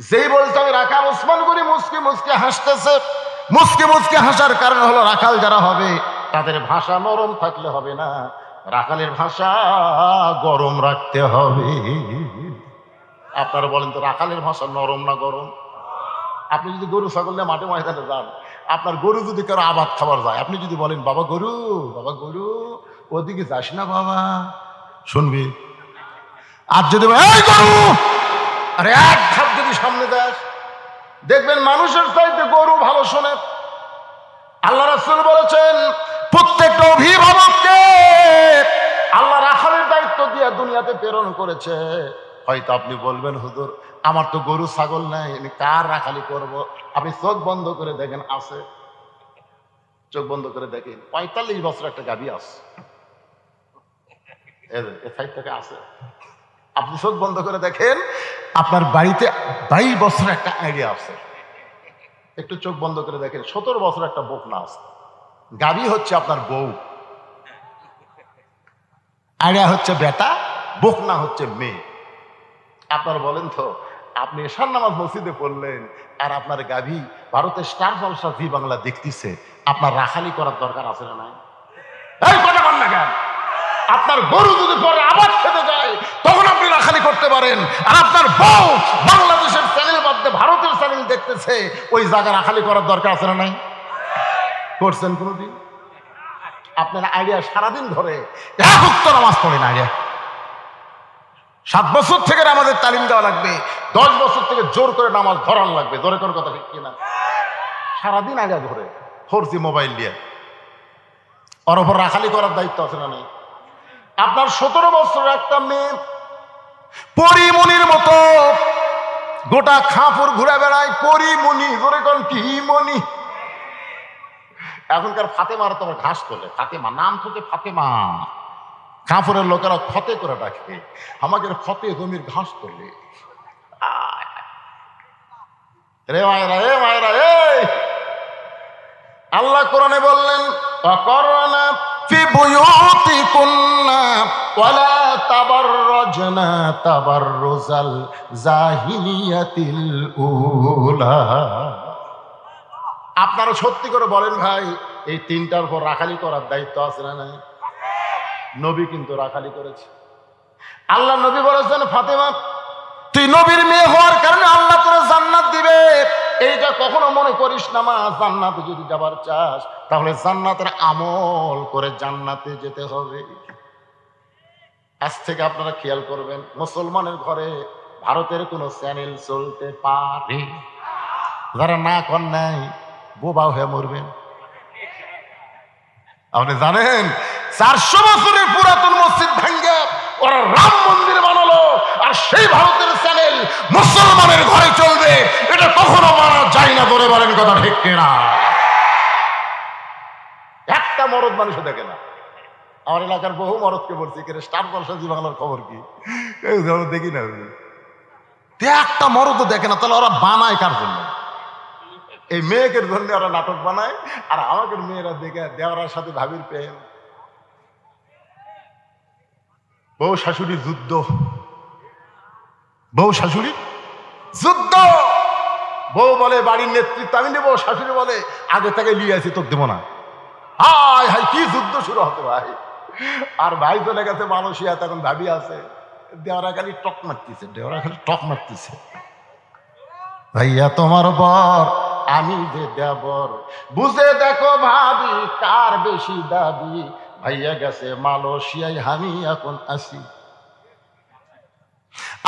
যেই বলছে আমি রাখাল, ওসমান গনি মুচকি মুচকি হাসতেছে। মুচকি মুচকি হাসার কারণ হলো, রাখাল যারা হবে তাদের ভাষা নরম থাকলে হবে না, রাখালের ভাষা গরম রাখতে হবে। আপনারা বলেন তো, রাখালের ভাষা নরম না গরম? আপনি যদি গরু ছাগল নিয়ে মাঠে ময়দানে যান, আপনার গরু যদি কারো আবাদ খাবার যায়, আপনি যদি বলেন, বাবা গরু, বাবা গরু, ওদিকে যাস না বাবা, শুনবি? আর যদি এই গরু, আরে এক ধাপ যদি সামনে দেয় দেখবেন মানুষের চাইতে গরু ভালো শোনে। আল্লাহ রাসূল বলেছেন প্রত্যেকটা অভিভাবককে আল্লাহ রাখালের দায়িত্ব দিয়ে দুনিয়াতে প্রেরণ করেছে। হয়তো আপনি বলবেন হুজুর আমার তো গরু ছাগল নাই, আমি কার রাখালি করব? আপনি চোখ বন্ধ করে দেখেন, আছে, চোখ বন্ধ করে দেখেন ৪৫ বছর একটা গাভী আছে, এর সাইড থেকে আছে। আপনি চোখ বন্ধ করে দেখেন আপনার বাড়িতে ২২ বছর একটা আইডিয়া আছে, একটু চোখ বন্ধ করে দেখেন ১৭ বছর একটা বকনা আছে। গাভী হচ্ছে আপনার বউ, আইডিয়া হচ্ছে বেটা, বকনা হচ্ছে মেয়ে। আপনার বলেন তো, আপনি এশার নামাজ মসজিদে পড়লেন আর আপনার গাভী ভারতের স্টার জলসা জি বাংলা দেখতেছে, আপনার রাখালি করার দরকার আছে না নাই? এই কথা বল না কেন? আপনার গরু যদি পরে আবার খেতে যায় তখন আপনি রাখালি করতে পারেন, আর আপনার বউ বাংলাদেশের চ্যানেল বাদ দিয়ে ভারতের চ্যানেল দেখতেছে, ওই জায়গা রাখালি করার দরকার আছে না নাই? করছেন কোনোদিন? আপনার আইডিয়া সারাদিন ধরে এক ওয়াক্ত নামাজ পড়েন, আইডিয়া 7 বছর থেকে আমাদের তালিম দেওয়া লাগবে, 10 বছর থেকে জোর করে নামাজ ধরার লাগবে। জোরে কোন কথা ঠিক কিনা? সারাদিন আইডিয়া ধরে 4G মোবাইল দিয়ে ওর ওপর রাখালি করার দায়িত্ব আছে না নাই? আপনার 17 বছর একটা মেয়ে পরিমণির মতো গোটা খাঁপুর ঘুরে বেড়ায়, পরিমণি, জোরে কোন কি মণি? এখনকার ফাতেমার তোমার ঘাস তোলে, ফাতেমা নাম থেকে ফাতেমা, কাপড়ের লোকেরা ফতে করে ডাকে, আমাদের ফতে জমির ঘাস তোলে। রে মায়েরা, এ মায়েরা, এই আল্লাহ কোরআনে বললেন অকরনা ফি বুয়ুতিকুন্না ওয়ালা তাবাররাজনা তাবাররুজাল জাহিলিয়াতিল উলা। আপনারা সত্যি করে বলেন ভাই, এই তিনটার পর রাখালি করার দায়িত্ব আছে না নাই? নবী কিন্তু রাখালি করেছে। আল্লাহ নবী বলেছেন ফাতেমা তুই নবীর মেয়ে হওয়ার কারণে আল্লাহ তোরে জান্নাত দিবে, এইটা কখনো মনে করিস না মা। জান্নাতে যদি যাবার চাস তাহলে জান্নাতের আমল করে জান্নাতে যেতে হবে। আজ থেকে আপনারা খেয়াল করবেন, মুসলমানের ঘরে ভারতের কোনো চ্যানেল চলতে পারে? যারা না কর নাই বোবা হয়ে মরবেন। আপনি জানেন 400 বছরের পুরাতন মসজিদ ভাঙ্গে ওরা রাম মন্দির বানালো, আর সেই ভারতের চ্যানেল মুসলমানের ঘরে চলবে, এটা কখনো মানা যায় না। ধরে বলেন কথা ঠিক কিনা? একটা মরদ মানুষও দেখে না। আমার এলাকার বহু মরদকে বলছি স্টার জলসা জি বাংলার খবর কি, দেখি না, একটা মরদও দেখে না। তাহলে ওরা বানায় কার জন্য? এই মেয়েকের জন্য ওরা নাটক বানায়, আর আমাদের মেয়েরা দেখে দেওয়ার সাথে ভাবির প্রেম, বউ শাশুড়ি যুদ্ধ, বউ শাশুড়ি যুদ্ধ। বউ বলে বাড়ির নেতৃত্ব আমি নেবো, শাশুড়ি বলে আগে থেকে নিয়ে আসি তোকে দেবো না। হাই হাই কি যুদ্ধ শুরু হতো ভাই। আর ভাই চলে গেছে মালয়েশিয়া, তখন ভাবি আছে, দেওয়ারা খালি টক মারতেছে, দেওয়ারা খালি টক মারতেছে, ভাইয়া তোমার বর আমি যে দেবর, বুঝে দেখো ভাবি কার বেশি দাবি, ভাইয়া গেছে মালয়েশিয়ায় আমি এখন আসি।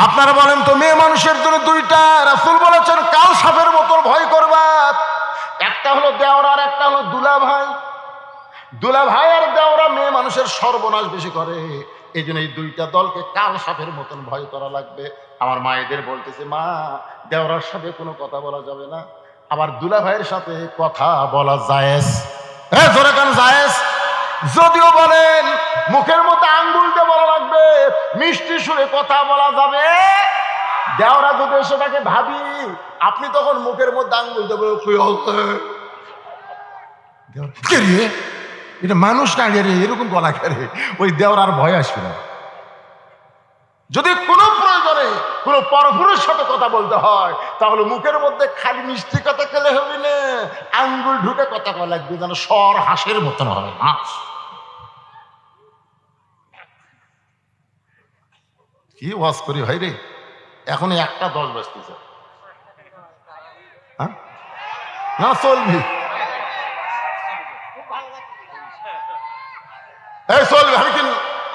আপনারা বলেন তো মেয়ে মানুষের জন্য দুইটা রাসূল বলেছেন কাল সাপের মতো ভয় করবা, একটা হলো দেওরা আর একটা হলো দুলা ভাই। দুলা ভাই আর দেওরা মেয়ে মানুষের সর্বনাশ বেশি করে, এই জন্য এই দুইটা দলকে কাল সাপের মতন ভয় করা লাগবে। আমার মায়েদের বলতেছে মা দেওরার সাথে কোনো কথা বলা যাবে না, আবার দুলা ভাইয়ের সাথে কথা বলা জায়েজ। জোরে কান জায়েজ। যদিও বলেন মুখের মধ্যে আঙ্গুল দিয়ে বলা লাগবে, মিষ্টি সুরে কথা বলা যাবে। দেওরা যদি সেটাকে ভাবি, আপনি তখন মুখের মধ্যে আঙ্গুল দেবো, এটা মানুষ না রে, এরকম গলা খেলে ওই দেওরার ভয় আসবে না। যদি কোনো প্রয়োজনে কোনো পরপুরুষের সাথে কথা বলতে হয় তাহলে মুখের মধ্যে খালি মিষ্টি কথা খেলে হবে না, আঙ্গুল ঢুকে কথা বলা লাগবে, যেন স্বর হাঁসের মতন হয়। হাঁস কি ওয়াজ করি ভাই রে, এখন 1:10 বাজতেছে। হ্যাঁ না চলবি, এই চলবি।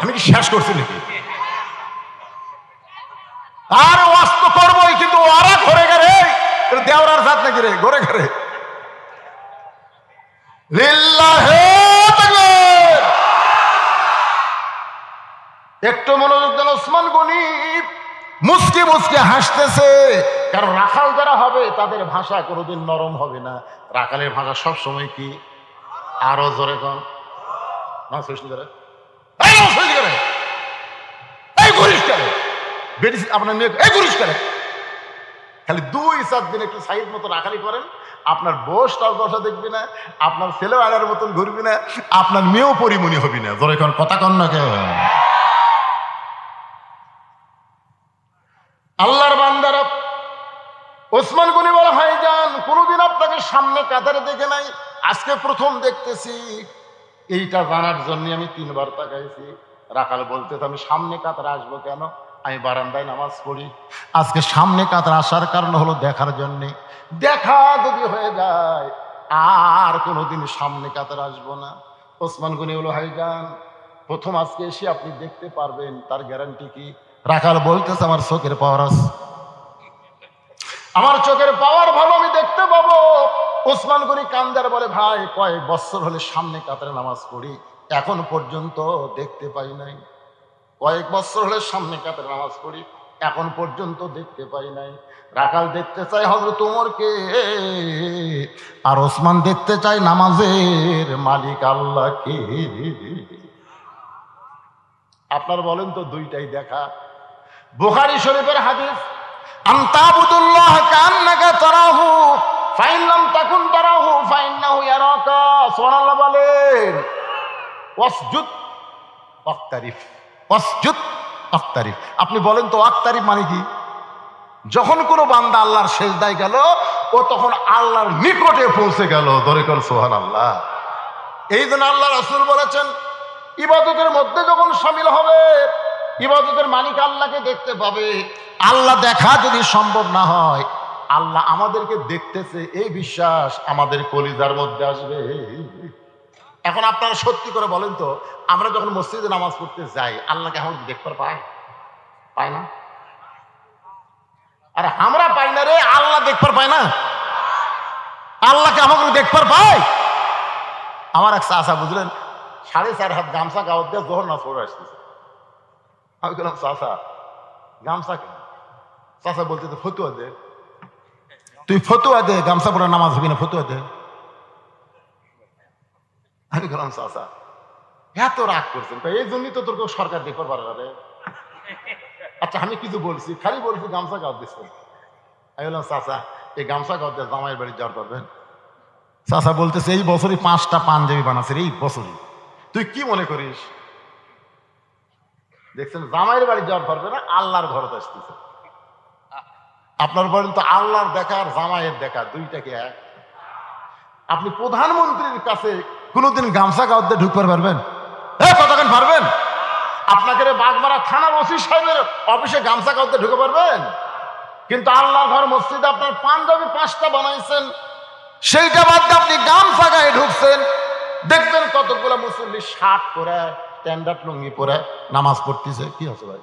আমি কি শেষ করছি নাকি? দেওরার জাত নাকি রে, ঘরে ঘরে লিল্লাহে তাকবীর। একটু মনোযোগ দেন। ওসমান গনি মুস্কি মুস্কি হাসতেছে, কারণ রাখাল যারা হবে তাদের ভাষা কোনোদিন নরম হবে না। রাখালের ভাষা সব সময় কি, আরো জোরে কম না সৃষ্টি করে, এই ঘুরিস করে আপনার মেয়ে, এই ঘুরিস করে। খালি 2-4 দিন একটু সাইজ মতো রাখালি করেন, আপনার বস তার দশা দেখবি না, আপনার ছেলেও আড়ার মতন ঘুরবি না, আপনার মেয়েও পরিমণি হবি না। জোরে কোন কথা কন না কেন? আল্লাহর বান্দারা, ওসমান গনি বলা হয় যান কোনোদিন আপনাকে সামনে কাতারে দেখে নাই, আজকে প্রথম দেখতেছি। এইটা জানার জন্য আমি 3 বার তাকাইছি। রাখাল বলতে আমি সামনে কাতারে আসবো কেন, আমি বারান্দায় নামাজ পড়ি। আজকে সামনে কাতারে আসার কারণ হলো দেখার জন্যে। দেখা যদি হয়ে যায় আর কোনোদিন সামনে কাতারে আসবো না। ওসমান গনি বলো ভাই যান প্রথম আজকে এসে আপনি দেখতে পারবেন, তার গ্যারান্টি কি? রাখাল বলতেছে আমার চোখের পাওয়ার আছে, আমার চোখের পাওয়ার ভালো, আমি দেখতে পাবো। ওসমান গনি কান্দার বলে ভাই কয়েক বছর হলে সামনে কাতারে নামাজ পড়ি, এখন পর্যন্ত দেখতে পাই নাই। কয়েক বছর হলে সামনে কাতারে নামাজ পড়ি, এখন পর্যন্ত দেখতে পাই নাই। রাখাল দেখতে চাই হযরত ওমরকে, আর ওসমান দেখতে চাই নামাজের মালিক আল্লাহকে। আপনার বলেন তো দুইটাই দেখা। বুখারী শরীফের হাদিস, আনতাবুদুল্লাহ কান্নাকা তারাহু ফাইন লাম তাকুন তারাহু ফাইন্নাহু ইয়ারাকা। সুবহানাল্লাহ বলেন। ওয়াসজুদ ওয়াক্তারিফ, ওয়াসজুদ ওয়াক্তারিফ। আপনি বলেন তো ওয়াক্তারিফ মানে কি? যখন কোনো বান্দা আল্লাহর সেজদায় গেল, ও তখন আল্লাহর নিকটে পৌঁছে গেল। ধরে কর সুবহানাল্লাহ। এই জন্য আল্লাহ রাসূল বলেছেন ইবাদতের মধ্যে যখন শামিল হবে, ইবাদতের মালিক আল্লাহকে দেখতে পাবে। আল্লাহ দেখা যদি সম্ভব না হয়, আল্লাহ আমাদেরকে দেখতেছে এই বিশ্বাস আমাদের কলিজার মধ্যে আসবে। এখন আপনারা সত্যি করে বলেন তো, আমরা যখন মসজিদে নামাজ পড়তে যাই, আল্লাহকে আমাদের দেখতে পায়? পায় না? আরে আমরা পাই না রে, আল্লাহ দেখতে পায় না? আল্লাহকে আমাকে দেখতে পায়? আমার এক চাচা বুঝলেন 4.5 হাত গামছা গাওয়ার দিয়ে জোহর নামাজ পড়ে আসতেছে। আমি বললাম চাচা গামছা কেন? চাচা বলতে তো ফতুয়া দে, তুই ফতুয়া দে, গামছা পড়ে নামাজ হবি না, ফতুয়া দে। আমি বললাম চাচা এত রাগ করছেন, এই জন্যই তো তোর কেউ সরকার দেখতে পারে না রে। আচ্ছা আমি কিছু বলছি, খালি বলছি গামছা গাওয়ার দিচ্ছে। আমি বললাম চাচা এই গামছা গাওয়ার দিয়ে জামাইয়ের বাড়ি যাওয়ার পারবেন? চাচা বলতেছে এই বছরই 5টা পাঞ্জাবি বানাচ্ছে, এই বছরই। তুই কি মনে করিস? দেখছেন জামাইয়ের বাড়ি যাওয়ার পারবে না, আল্লাহর ঘরে আসতেছে। আপনার বলেন তো আল্লাহর দেখা আর জামাইয়ের দেখা দুইটাকে এক? আপনি প্রধানমন্ত্রীর কাছে কোনোদিন গামছা গাওয়ার দিয়ে ঢুকতে পারবেন? কতক্ষণ পারবেন? আপনাকে বাগমারা থানার ওসি সাহেবের অফিসে গামছা গাওয়ার দিয়ে ঢুকে পারবেন? কিন্তু আল্লাহর ঘর মসজিদে আপনার পাঞ্জাবি 5টা বানাইছেন, সেইটা বাদ দিয়ে আপনি গামছা গায়ে ঢুকছেন। দেখবেন কতগুলো মুসল্লি শার্ট পরে স্ট্যান্ডার্ড লুঙ্গি পরে নামাজ পড়তেছে। কি আছে ভাই?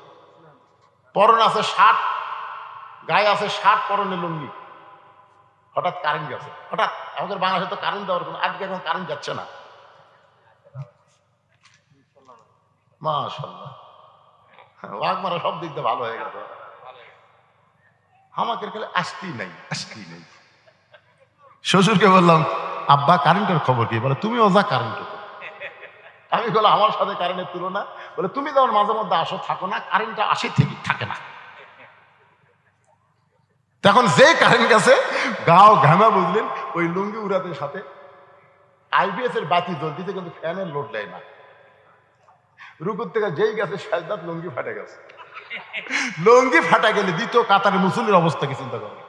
পরনে আছে শার্ট, গায়ে আছে শার্ট, পরনে লুঙ্গি। হঠাৎ কারেন্ট গেছে, হঠাৎ আমাদের বাংলাদেশে তো কারেন্ট দেওয়ার কোনো, আজকে এখন কারেন্ট যাচ্ছে না। মাশাআল্লাহ বাগমারা সব দিক দিয়ে ভালো হয়ে গেছে। আমাকে খেলে আসতেই নাই, আসতেই নাই। শ্বশুরকে বললাম আব্বা কারেন্টের খবর কি? বলে তুমিও যা কারেন্ট। আমি বললাম আমার সাথে কারেন্টের তুলনা? বলে তুমি যখন মাঝে মধ্যে আসো থাকো না, কারেন্টটা আসে ঠিকই থাকে না। তখন যে কারেন্ট গেছে গাও ঘামা বুঝলেন, ওই লুঙ্গি উড়াতে সাথে আইবিএস এর বাতি জ্বলতেছে, কিন্তু ফ্যানের লোড দেয় না। রুকুর থেকে যেই গেছে সাজদাত লুঙ্গি ফাটে গেছে। লুঙ্গি ফাটা গেলে দ্বিতীয় কাতারে মুসল্লির অবস্থা কি চিন্তা করেন?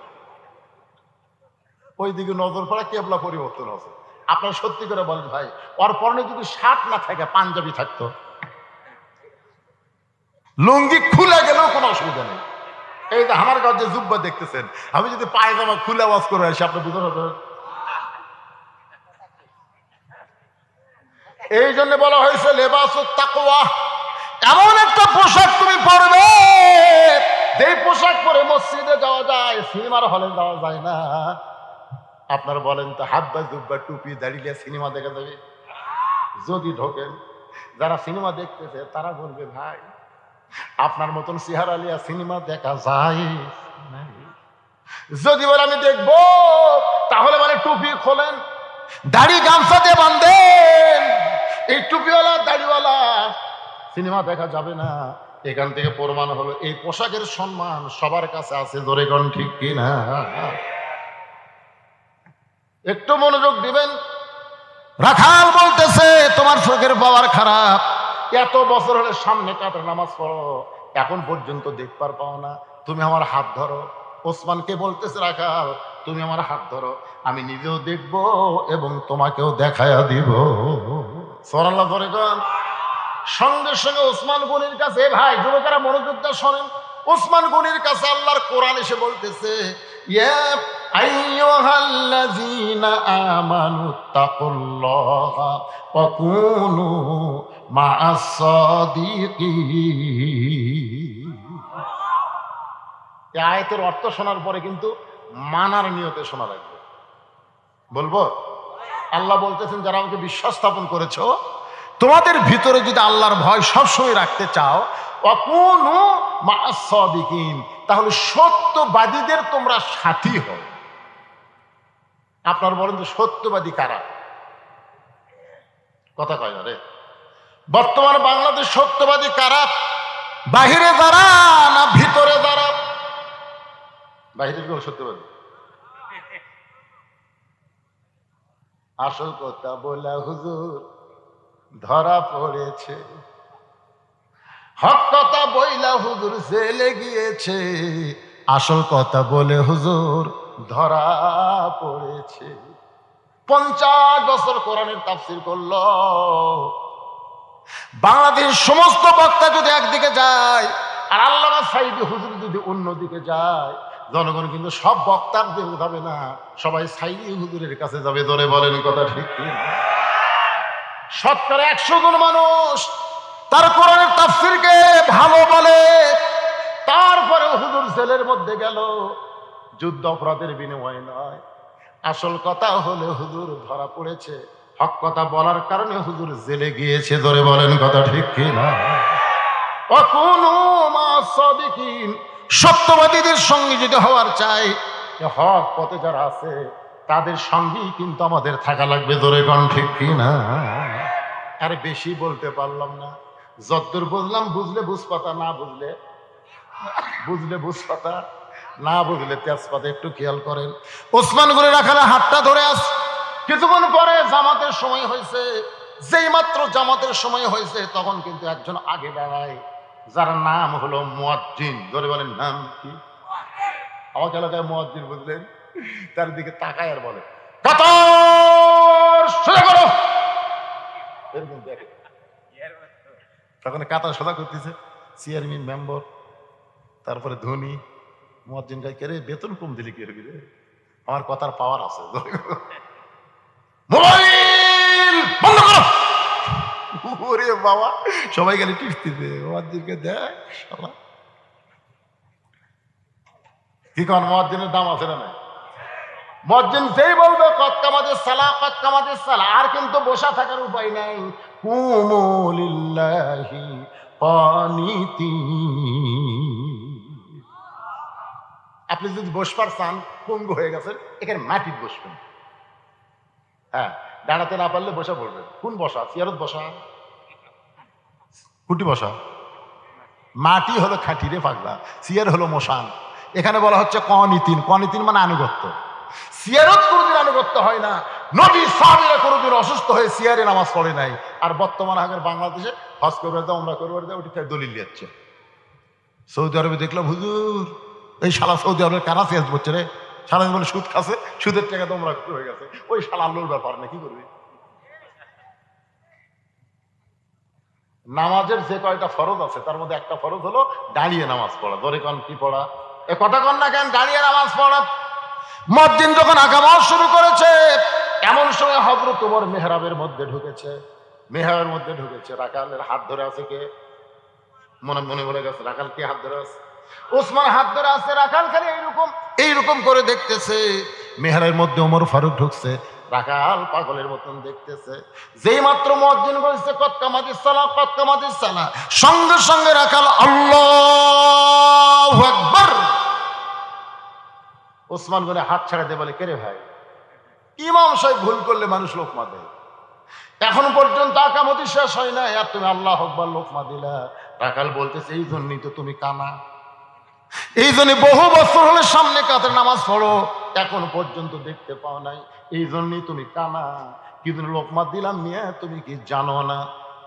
ওই দিকে নজর পড়া, কেবলা পরিবর্তন হচ্ছে। আপনারা সত্যি করে বলেন ভাই, ওর পরনে যদি শার্ট না থাকে পাঞ্জাবি থাকতো, লুঙ্গি খুলে গেলেও কোনো অসুবিধা নেই। এই যে আমার কাছে জুব্বা দেখতেছেন, আমি যদি পায়জামা খুলে ওয়াজ করে আসি আপনি বুঝতে পারবেন? এই জন্য বলা হয়েছে লেবাসুত তাকওয়া, এমন একটা পোশাক তুমি পরবে যেই পোশাক পরে মসজিদে যাওয়া যায়, সিনেমার হলে যাওয়া যায় না। আপনার বলেন তো, হাব্বা জুব্বা টুপি দাঁড়িয়ে সিনেমা দেখা যাবে? যদি ঢোকেন, যারা সিনেমা দেখতেছে তারা বলবে, ভাই আপনার মতন চেহারা লিয়া সিনেমা দেখা যায় না। যদি বলে আমি দেখবো, তাহলে মানে টুপি খোলেন, দাড়ি গামছা দিয়ে বাঁধেন। এই টুপিওয়ালা দাড়িওয়ালা সিনেমা দেখা যাবে না। এখান থেকে প্রমাণ হলো এই পোশাকের সম্মান সবার কাছে আছে, জোরে কোন ঠিক কিনা? একটু মনোযোগ দিবেন। রাখাল বলতেছে, তোমার চোখের পাওয়ার খারাপ, এত বছর হলে সামনে কাতার নামাজ পড়ো, এখন পর্যন্ত দেখবার পাও না, তুমি আমার হাত ধরো। ওসমানকে বলতেছে, রাখাল তুমি আমার হাত ধরো, আমি নিজেও দেখব এবং তোমাকেও দেখায়া দিব। সুবহানাল্লাহ করে গান। সঙ্গে সঙ্গে ওসমান গনির কাছে, ভাই যুবকেরা মনোযোগ দিয়ে শোনেন, ওসমান গনির কাছে আল্লাহর কোরআন এসে বলতেছে, ইয়া আইয়ুহাল্লাযীনা আমানুত্তাকুল্লাহা ওয়া কুনু মা'আস সাদিকিন। এই আয়াতের অর্থ শোনার পরে কিন্তু মানার নিয়তে শোনা লাগবে। বলবো? আল্লাহ বলতেছেন, যারা আমাকে বিশ্বাস স্থাপন করেছো, তোমাদের ভিতরে যদি আল্লাহর ভয় সবসময় রাখতে চাও, ওয়াকুনু মা'আস সাদিকিন, তাহলে সত্যবাদীদের তোমরা সাথী হও। আপনার বলেন তো, সত্যবাদী কারা? কথা কয় না রে। বর্তমানে বাংলাদেশ সত্যবাদী কারা? বাহিরে যারা না ভিতরে যারা? বাহিরের কোন সত্যবাদী? আসল কথা বলা হুজুর ধরা পড়েছে, হক কথা বইলা হুজুর জেলে গিয়েছে, আসল কথা বলে হুজুর ধরা পড়েছে। 50 বছর কোরআনের তাফসীর করলো। বাংলাদেশ সমস্ত বক্তা যদি একদিকে যায় আর আল্লামা সাঈদী হুজুর যদি অন্যদিকে যায়, জনগণ কিন্তু সব বক্তার দিকে যাবে না, সবাই সাঈদী হুজুরের কাছে যাবে। ধরে বলেন কথা ঠিক কি? শতকরা 100 জন মানুষ তার কোরআনের তাফসীরকে ভালো বলে, তারপরে হুজুর জেলের মধ্যে গেল, যুদ্ধ অপরাধের বিনিময়ে নয়। আসল কথা হলে হুজুর ধরা পড়েছে, হক কথা বলার কারণে হুজুর জেলে গিয়েছে। ধরে বলেন কথা ঠিক কি না? ওয়াকুনু মা'আস সাদিকিন, সত্যবাদীদের সঙ্গে যদি হওয়ার চাই, হক পথে যারা আছে তাদের সঙ্গেই কিন্তু আমাদের থাকা লাগবে। ধরে কোন ঠিক কি না? আরে বেশি বলতে পারলাম না, যতদূর বুঝলাম, বুঝলে বুঝপাতা, না বুঝলে বুঝপাতা, না বুঝলে তেজপাতা। একটু খেয়াল করেন, ওসমান গনি রাখালে হাতটা ধরে আস। কিছুক্ষণ পরে জামাতের সময় হয়েছে, যেই মাত্র জামাতের সময় হয়েছে তখন কিন্তু একজন আগে দাঁড়ায়, যার নাম হলো মুয়াজ্জিন। ধরে বলেন নাম কি? আমাকে এলাকায় মুয়াজ্জিন বুঝলেন, তার দিকে তাকায় আর বলে, কাতার সোজা করো। এরকম দেখে, তখন কাতার সোজা করতেছে চেয়ারম্যান, মেম্বার, তারপরে ধনী। মুয়াজ্জিন গাই, কে রে বেতন কম দিলি কি হবি রে, আমার কথার পাওয়ার আছে। মোবাইল বন্ধ করো। ওরে বাবা, সবাই গেলে টিপতেছে, মুয়াজ্জিনকে দেখ শালা। কি কোন মুয়াজ্জিনের দাম আছে না? মুয়াজ্জিন যেই বলবে কদ কামাতিস সালাহ, কদ কামাতিস সালাহ, আর কিন্তু বসা থাকার উপায় নাই। কুমু লিল্লাহি কানিতিন। আপনি যদি বসবার চান, পঙ্গু হয়ে গেছেন, এখানে মাটির বসবেন। হ্যাঁ, দাঁড়াতে না পারলে বসা পড়বেন। কোন বসা? চেয়ারত বসা, কুটি বসা। মাটি হলো খাঁটি রে পাগলা, চেয়ার হলো মশান। এখানে বলা হচ্ছে কনিতিন। কনিতিন মানে আনুগত্য। চেয়ারত কোনোদিন আনুগত্য হয় না। নবী সাহাবীরা কোনোদিন অসুস্থ হয়ে চেয়ারে নামাজ পড়ে নাই। আর বর্তমান আগের বাংলাদেশে হজ করবে দাও, আমরা করবে দাও, ওটি দলিল দিচ্ছে। সৌদি আরবে দেখলাম হুজুর, এই শালা সৌদি আরবের কারা চেঞ্জ করছে রে, সারা জীবনে সুদ খাচ্ছে, সুদের টাকা তোমরা হয়ে গেছে, ওই শালা আল্লাহর ব্যাপার না, কি করবি? নামাজের যে কয়টা ফরজ আছে তার মধ্যে একটা ফরজ হলো দাঁড়িয়ে নামাজ পড়া। ধরে কন কি পড়া? এ কথা কন না কেন? দাঁড়িয়ে নামাজ পড়া। মুয়াজ্জিন যখন আকামত শুরু করেছে, এমন সময় হযরত ওমর মেহরাবের মধ্যে ঢুকেছে। রাখালের হাত ধরে আছে কে? মনে মনে বলে গেছে, রাখাল কে হাত ধরে আছে? ওসমান হাত ধরে আছে, রাখাল খালি এইরকম করে দেখতেছে। মেহরাবের মধ্যে ওমর ফারুক ঢুকছে, রাখাল পাগলের মতন দেখতেছে। যেই মাত্র মুয়াজ্জিন বলছে কদ কামাতিস সালাহ, কদ কামাতিস সালাহ, সঙ্গে সঙ্গে রাখাল আল্লাহু আকবার। ওসমান বলে হাত ছাড়া দিয়ে বলে, কে রে ভাই, ইমাম সাহেব ভুল করলে মানুষ লোকমা দেয়, এখন পর্যন্ত আকামতি শেষ হয় না, আর তুমি আল্লাহু আকবার লোকমা দিলা। রাখাল বলতেছে, এই জন্যই তো তুমি কানা, এই জন্য বহু বছর হলে সামনে কাতে নামাজ পড়ো, এখন পর্যন্ত দেখতে পাও নাই, এই জন্যই তুমি কানা। কিন্তু লোকমা দিলাম মিয়া, তুমি কি জানো না?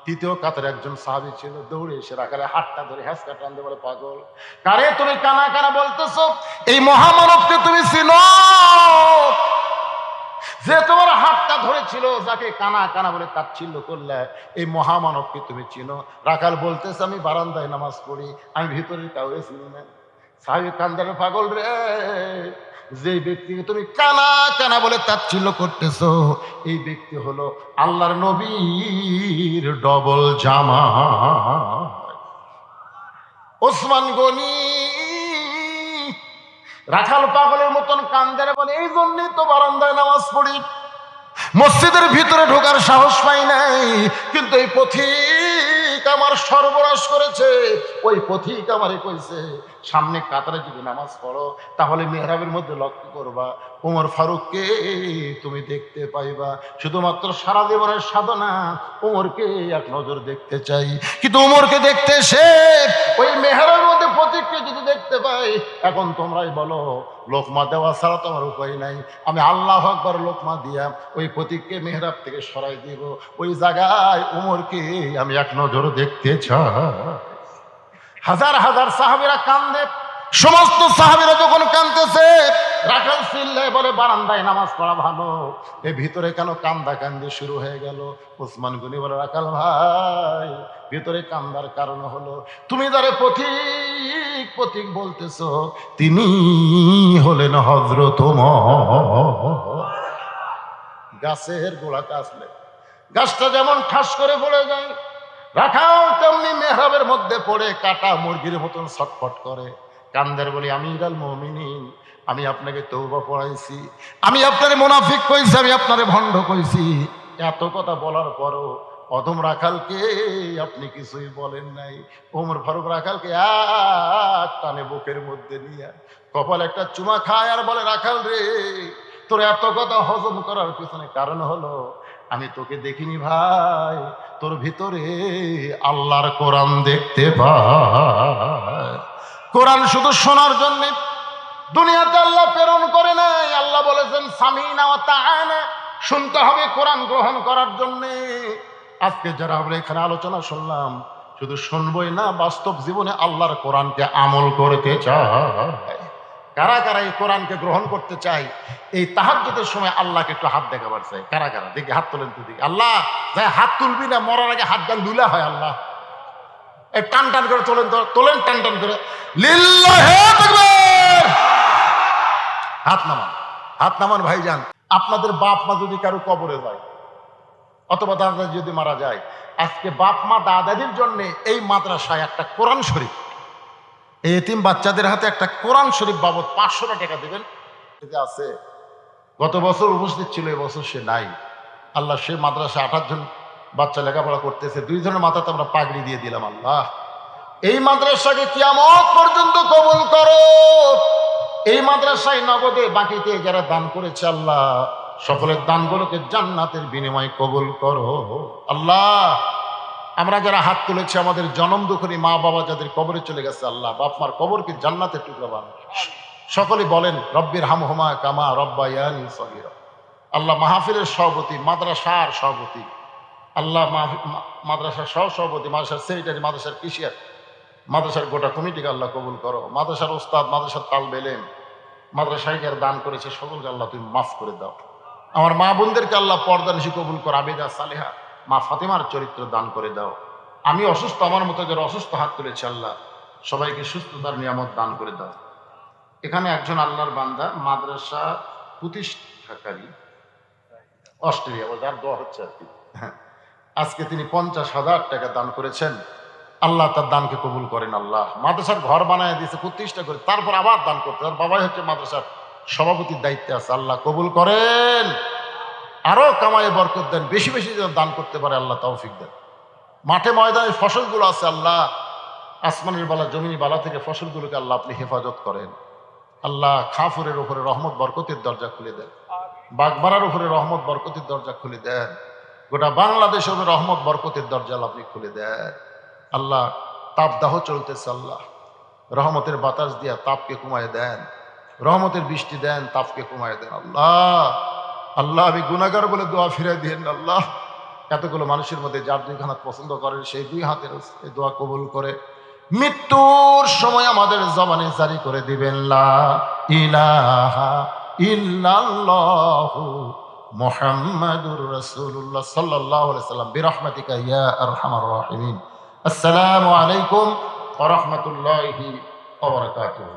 তৃতীয় কাতার একজন সাহাবী ছিল, দৌড়ে এসে রাখালে হাতটা ধরে হ্যাঁচকা টান দিয়ে বলে, পাগল, কারে তুমি কানা কানা বলতেছো? এই মহামানবকে তুমি চিনো? যে তোমার হাতটা ধরেছিল, যাকে কানা কানা বলে তাচ্ছিল্য করলে, এই মহামানবকে তুমি চিনো? রাখাল বলতেছে, আমি বারান্দায় নামাজ পড়ি, আমি ভিতরে কাউকে চিনি না। সাহেব কান্দারে, পাগল রে, যে ব্যক্তিকে তুমি কানা কানা বলে তাচ্ছিল্য করতেছো, এই ব্যক্তি হলো আল্লাহর নবীর ডবল জামা। ওসমান গনি রাখাল পাগলের মতন কান্দারে বলে, এই জন্যই তো বারান্দায় নামাজ পড়ি, মসজিদের ভিতরে ঢোকার সাহস পাই নাই, কিন্তু এই পথিক আমার সর্বনাশ করেছে। ওই পথিক আমারে কইছে, সামনে কাতারে যদি নামাজ পড়ো তাহলে মেহরাবের মধ্যে লক্ষ্য করবা ওমর ফারুককে তুমি দেখতে পাইবা। শুধুমাত্র সারা জীবনের সাধনা ওমরকে এক নজর দেখতে চাই, কিন্তু ওমরকে দেখতে এসে ওই মেহরাবের মধ্যে পথিককে যদি দেখতে পাই, এখন তোমরাই বলো, লোকমা দেওয়া ছাড়া তো আমার উপায় নাই, আমি আল্লাহু আকবার লোকমা দিয়া ওই পথিককে মেহরাব থেকে সরাই দিব, ওই জায়গায় ওমরকে আমি এক নজর দেখতে চাই। হাজার হাজার সাহাবীরা কান্দে, সমস্ত সাহাবীরা যখন কাঁদতেছে, রাখাল চিল্লায় বলে, বারান্দায় নামাজ পড়া ভালো, এ ভিতরে কেন কান্দা কান্দি শুরু হয়ে গেল? ওসমান গনি বলে, রাখাল ভাই, ভিতরে কান্দার কারণ হলো তুমি যারে পথিক পথিক বলতেছো, তিনি হলেন হযরত ওমর। গাছের গোড়াতে আসলে গাছটা যেমন ঠাস করে পড়ে যায়, রাখাল তেমনি মেহরাবের মধ্যে পড়ে কাটা মুরগির মতন ছটফট করে, কান্দের বলি, আমিরুল মুমিনিন, আমি আপনাকে তওবা পড়াইছি, আমি আপনারে মুনাফিক কইছি, আমি আপনারে ভণ্ড কইছি, এত কথা বলার পরও অধম রাখালকে আপনি কিছুই বলেন নাই। ওমর ফারুক রাখালকে এক টানে বুকের মধ্যে নিয়ে কপাল একটা চুমা খায় আর বলে, রাখাল রে, তোর এত কথা হজম করার পিছনে কারণ হলো আমি তোকে দেখিনি ভাই, তোর ভিতরে আল্লাহর কোরআন দেখতে পাই। কোরআন শুধু শোনার জন্য দুনিয়াতে আল্লাহ প্রেরণ করে নাই, আল্লাহ বলেছেন সামিনা ওয়া তাআনা, শুনতে হবে কোরআন গ্রহণ করার জন্য। আজকে যারা আমরা এখানে আলোচনা শুনলাম, শুধু শুনবই না, বাস্তব জীবনে আল্লাহর কোরআনকে আমল করতে চায়। কারা কারা এই কোরআনকে গ্রহণ করতে চাই? এই তাহাজ্জুদের সময় আল্লাহকে একটু হাত দেখাবার চাই। কারা কারা দেখি হাত তোলেন তো দেখি। আল্লাহ, যাই হাত তুলবি না, মরার আগে হাত গান দুলা হয়। আল্লাহ, এই টান টান করে তোলেন, তোলেন টান টান করে, লিল্লাহি তাকবীর। হাত নামান, হাত নামান ভাইজান। আপনাদের বাপ মা যদি কারো কবরে যায়, অথবা দাদা যদি মারা যায়, আজকে বাপ মা দাদাদের জন্য এই মাদ্রাসায় একটা কোরআন শরীফ, এই এতিম বাচ্চাদের হাতে একটা কোরআন শরীফ বাবদ 500 টাকা দেবেন। আছে, গত বছর উপস্থিত ছিল, এবছর সে নাই। আল্লাহ, সে মাদ্রাসা 28 জন বাচ্চা লেখাপড়া করতেছে, 2 জনের মাথাতে আমরা পাগড়ি দিয়ে দিলাম। আল্লাহ, এই মাদ্রাসাকে কিয়ামত পর্যন্ত কবুল করো। এই মাদ্রাসায় নগদে বাকিতে যারা দান করেছে, আল্লাহ সকলের দানগুলোকে জান্নাতের বিনিময়ে কবুল করো। আল্লাহ, আমরা যারা হাত তুলেছি, আমাদের জনম দুঃখী মা বাবা যাদের কবরে চলে গেছে, আল্লাহ বাপ মার কবরকে জান্নাতের টুকরা বানাও। সকলে বলেন, রব্বির হামহুমা কামা রব্বায়ানি সগীরা। আল্লাহ, মাহফিলের সভাপতি, মাদ্রাসার সভাপতি, আল্লাহ মাদ্রাসার সহসভাপতি, মাদ্রাসার সেক্রেটারি, মাদ্রাসার কিশিয়ার, মাদ্রাসার গোটা কমিটিকে আল্লাহ কবুল করো। মাদ্রাসার ওস্তাদ, মাদ্রাসার তালবে ইলম, মাদ্রাসায় যারা দান করেছে সকলকে আল্লাহ তুমি মাফ করে দাও। আমার মা বোনদেরকে আল্লাহ পর্দানিশি কবুল করো। আবেদা সালেহা মা ফাতেমার চরিত্র দান করে দাও। আমি অসুস্থ, আমার মতো যারা অসুস্থ হাত তুলেছে, আল্লাহ সবাইকে সুস্থতার নিয়ামত দান করে দাও। এখানে একজন আল্লাহর বান্দা মাদ্রাসা প্রতিষ্ঠাকারী, অস্ট্রেলিয়া, যার দোয়া হচ্ছে আর কি, আজকে তিনি 50,000 টাকা দান করেছেন। আল্লাহ তার দানকে কবুল করেন। আল্লাহ মাদ্রাসার ঘর বানায় দিয়েছে, প্রতিষ্ঠা করে তারপর আবার দান করতে, তার বাবাই হচ্ছে মাদ্রাসার সভাপতির দায়িত্বে আছে। আল্লাহ কবুল করেন, আরো কামায়ে বরকত দেন, বেশি বেশি যেন দান করতে পারে আল্লাহ তৌফিক দেন। মাঠে ময়দানে ফসলগুলো আছে আল্লাহ, আসমানের বালা জমিনি বালা থেকে ফসলগুলোকে আল্লাহ আপনি হেফাজত করেন। আল্লাহ খাফুরের উপরে রহমত বরকতের দরজা খুলে দেন, বাগবাড়ার উপরে রহমত বরকতের দরজা খুলে দেন, গোটা বাংলাদেশের উপরে রহমত বরকতের দরজা আপনি খুলে দেন। আল্লাহ তাপদাহ চলতেছে, আল্লাহ রহমতের বাতাস দিয়া তাপকে কমায় দেন, রহমতের বৃষ্টি দেন, তাপকে কমায় দেন। আল্লাহ আল্লাহ আমি গুনাহগার বলে দোয়া ফিরাই দিয়েন আল্লাহ। এতগুলো মানুষের মধ্যে যার দুই হাত পছন্দ করেন সেই দুই হাতের এই দোয়া কবুল করে মৃত্যুর সময় আমাদের জবানে জারি করে দিবেন লা ইলাহা ইল্লাল্লাহু মুহাম্মাদুর রাসূলুল্লাহ সাল্লাল্লাহু আলাইহি সাল্লাম বিরহমাতিকা ইয়া আরহামার রাহিমিন। আসসালামু আলাইকুম ওয়া রাহমাতুল্লাহি ওয়া বারাকাতুহু।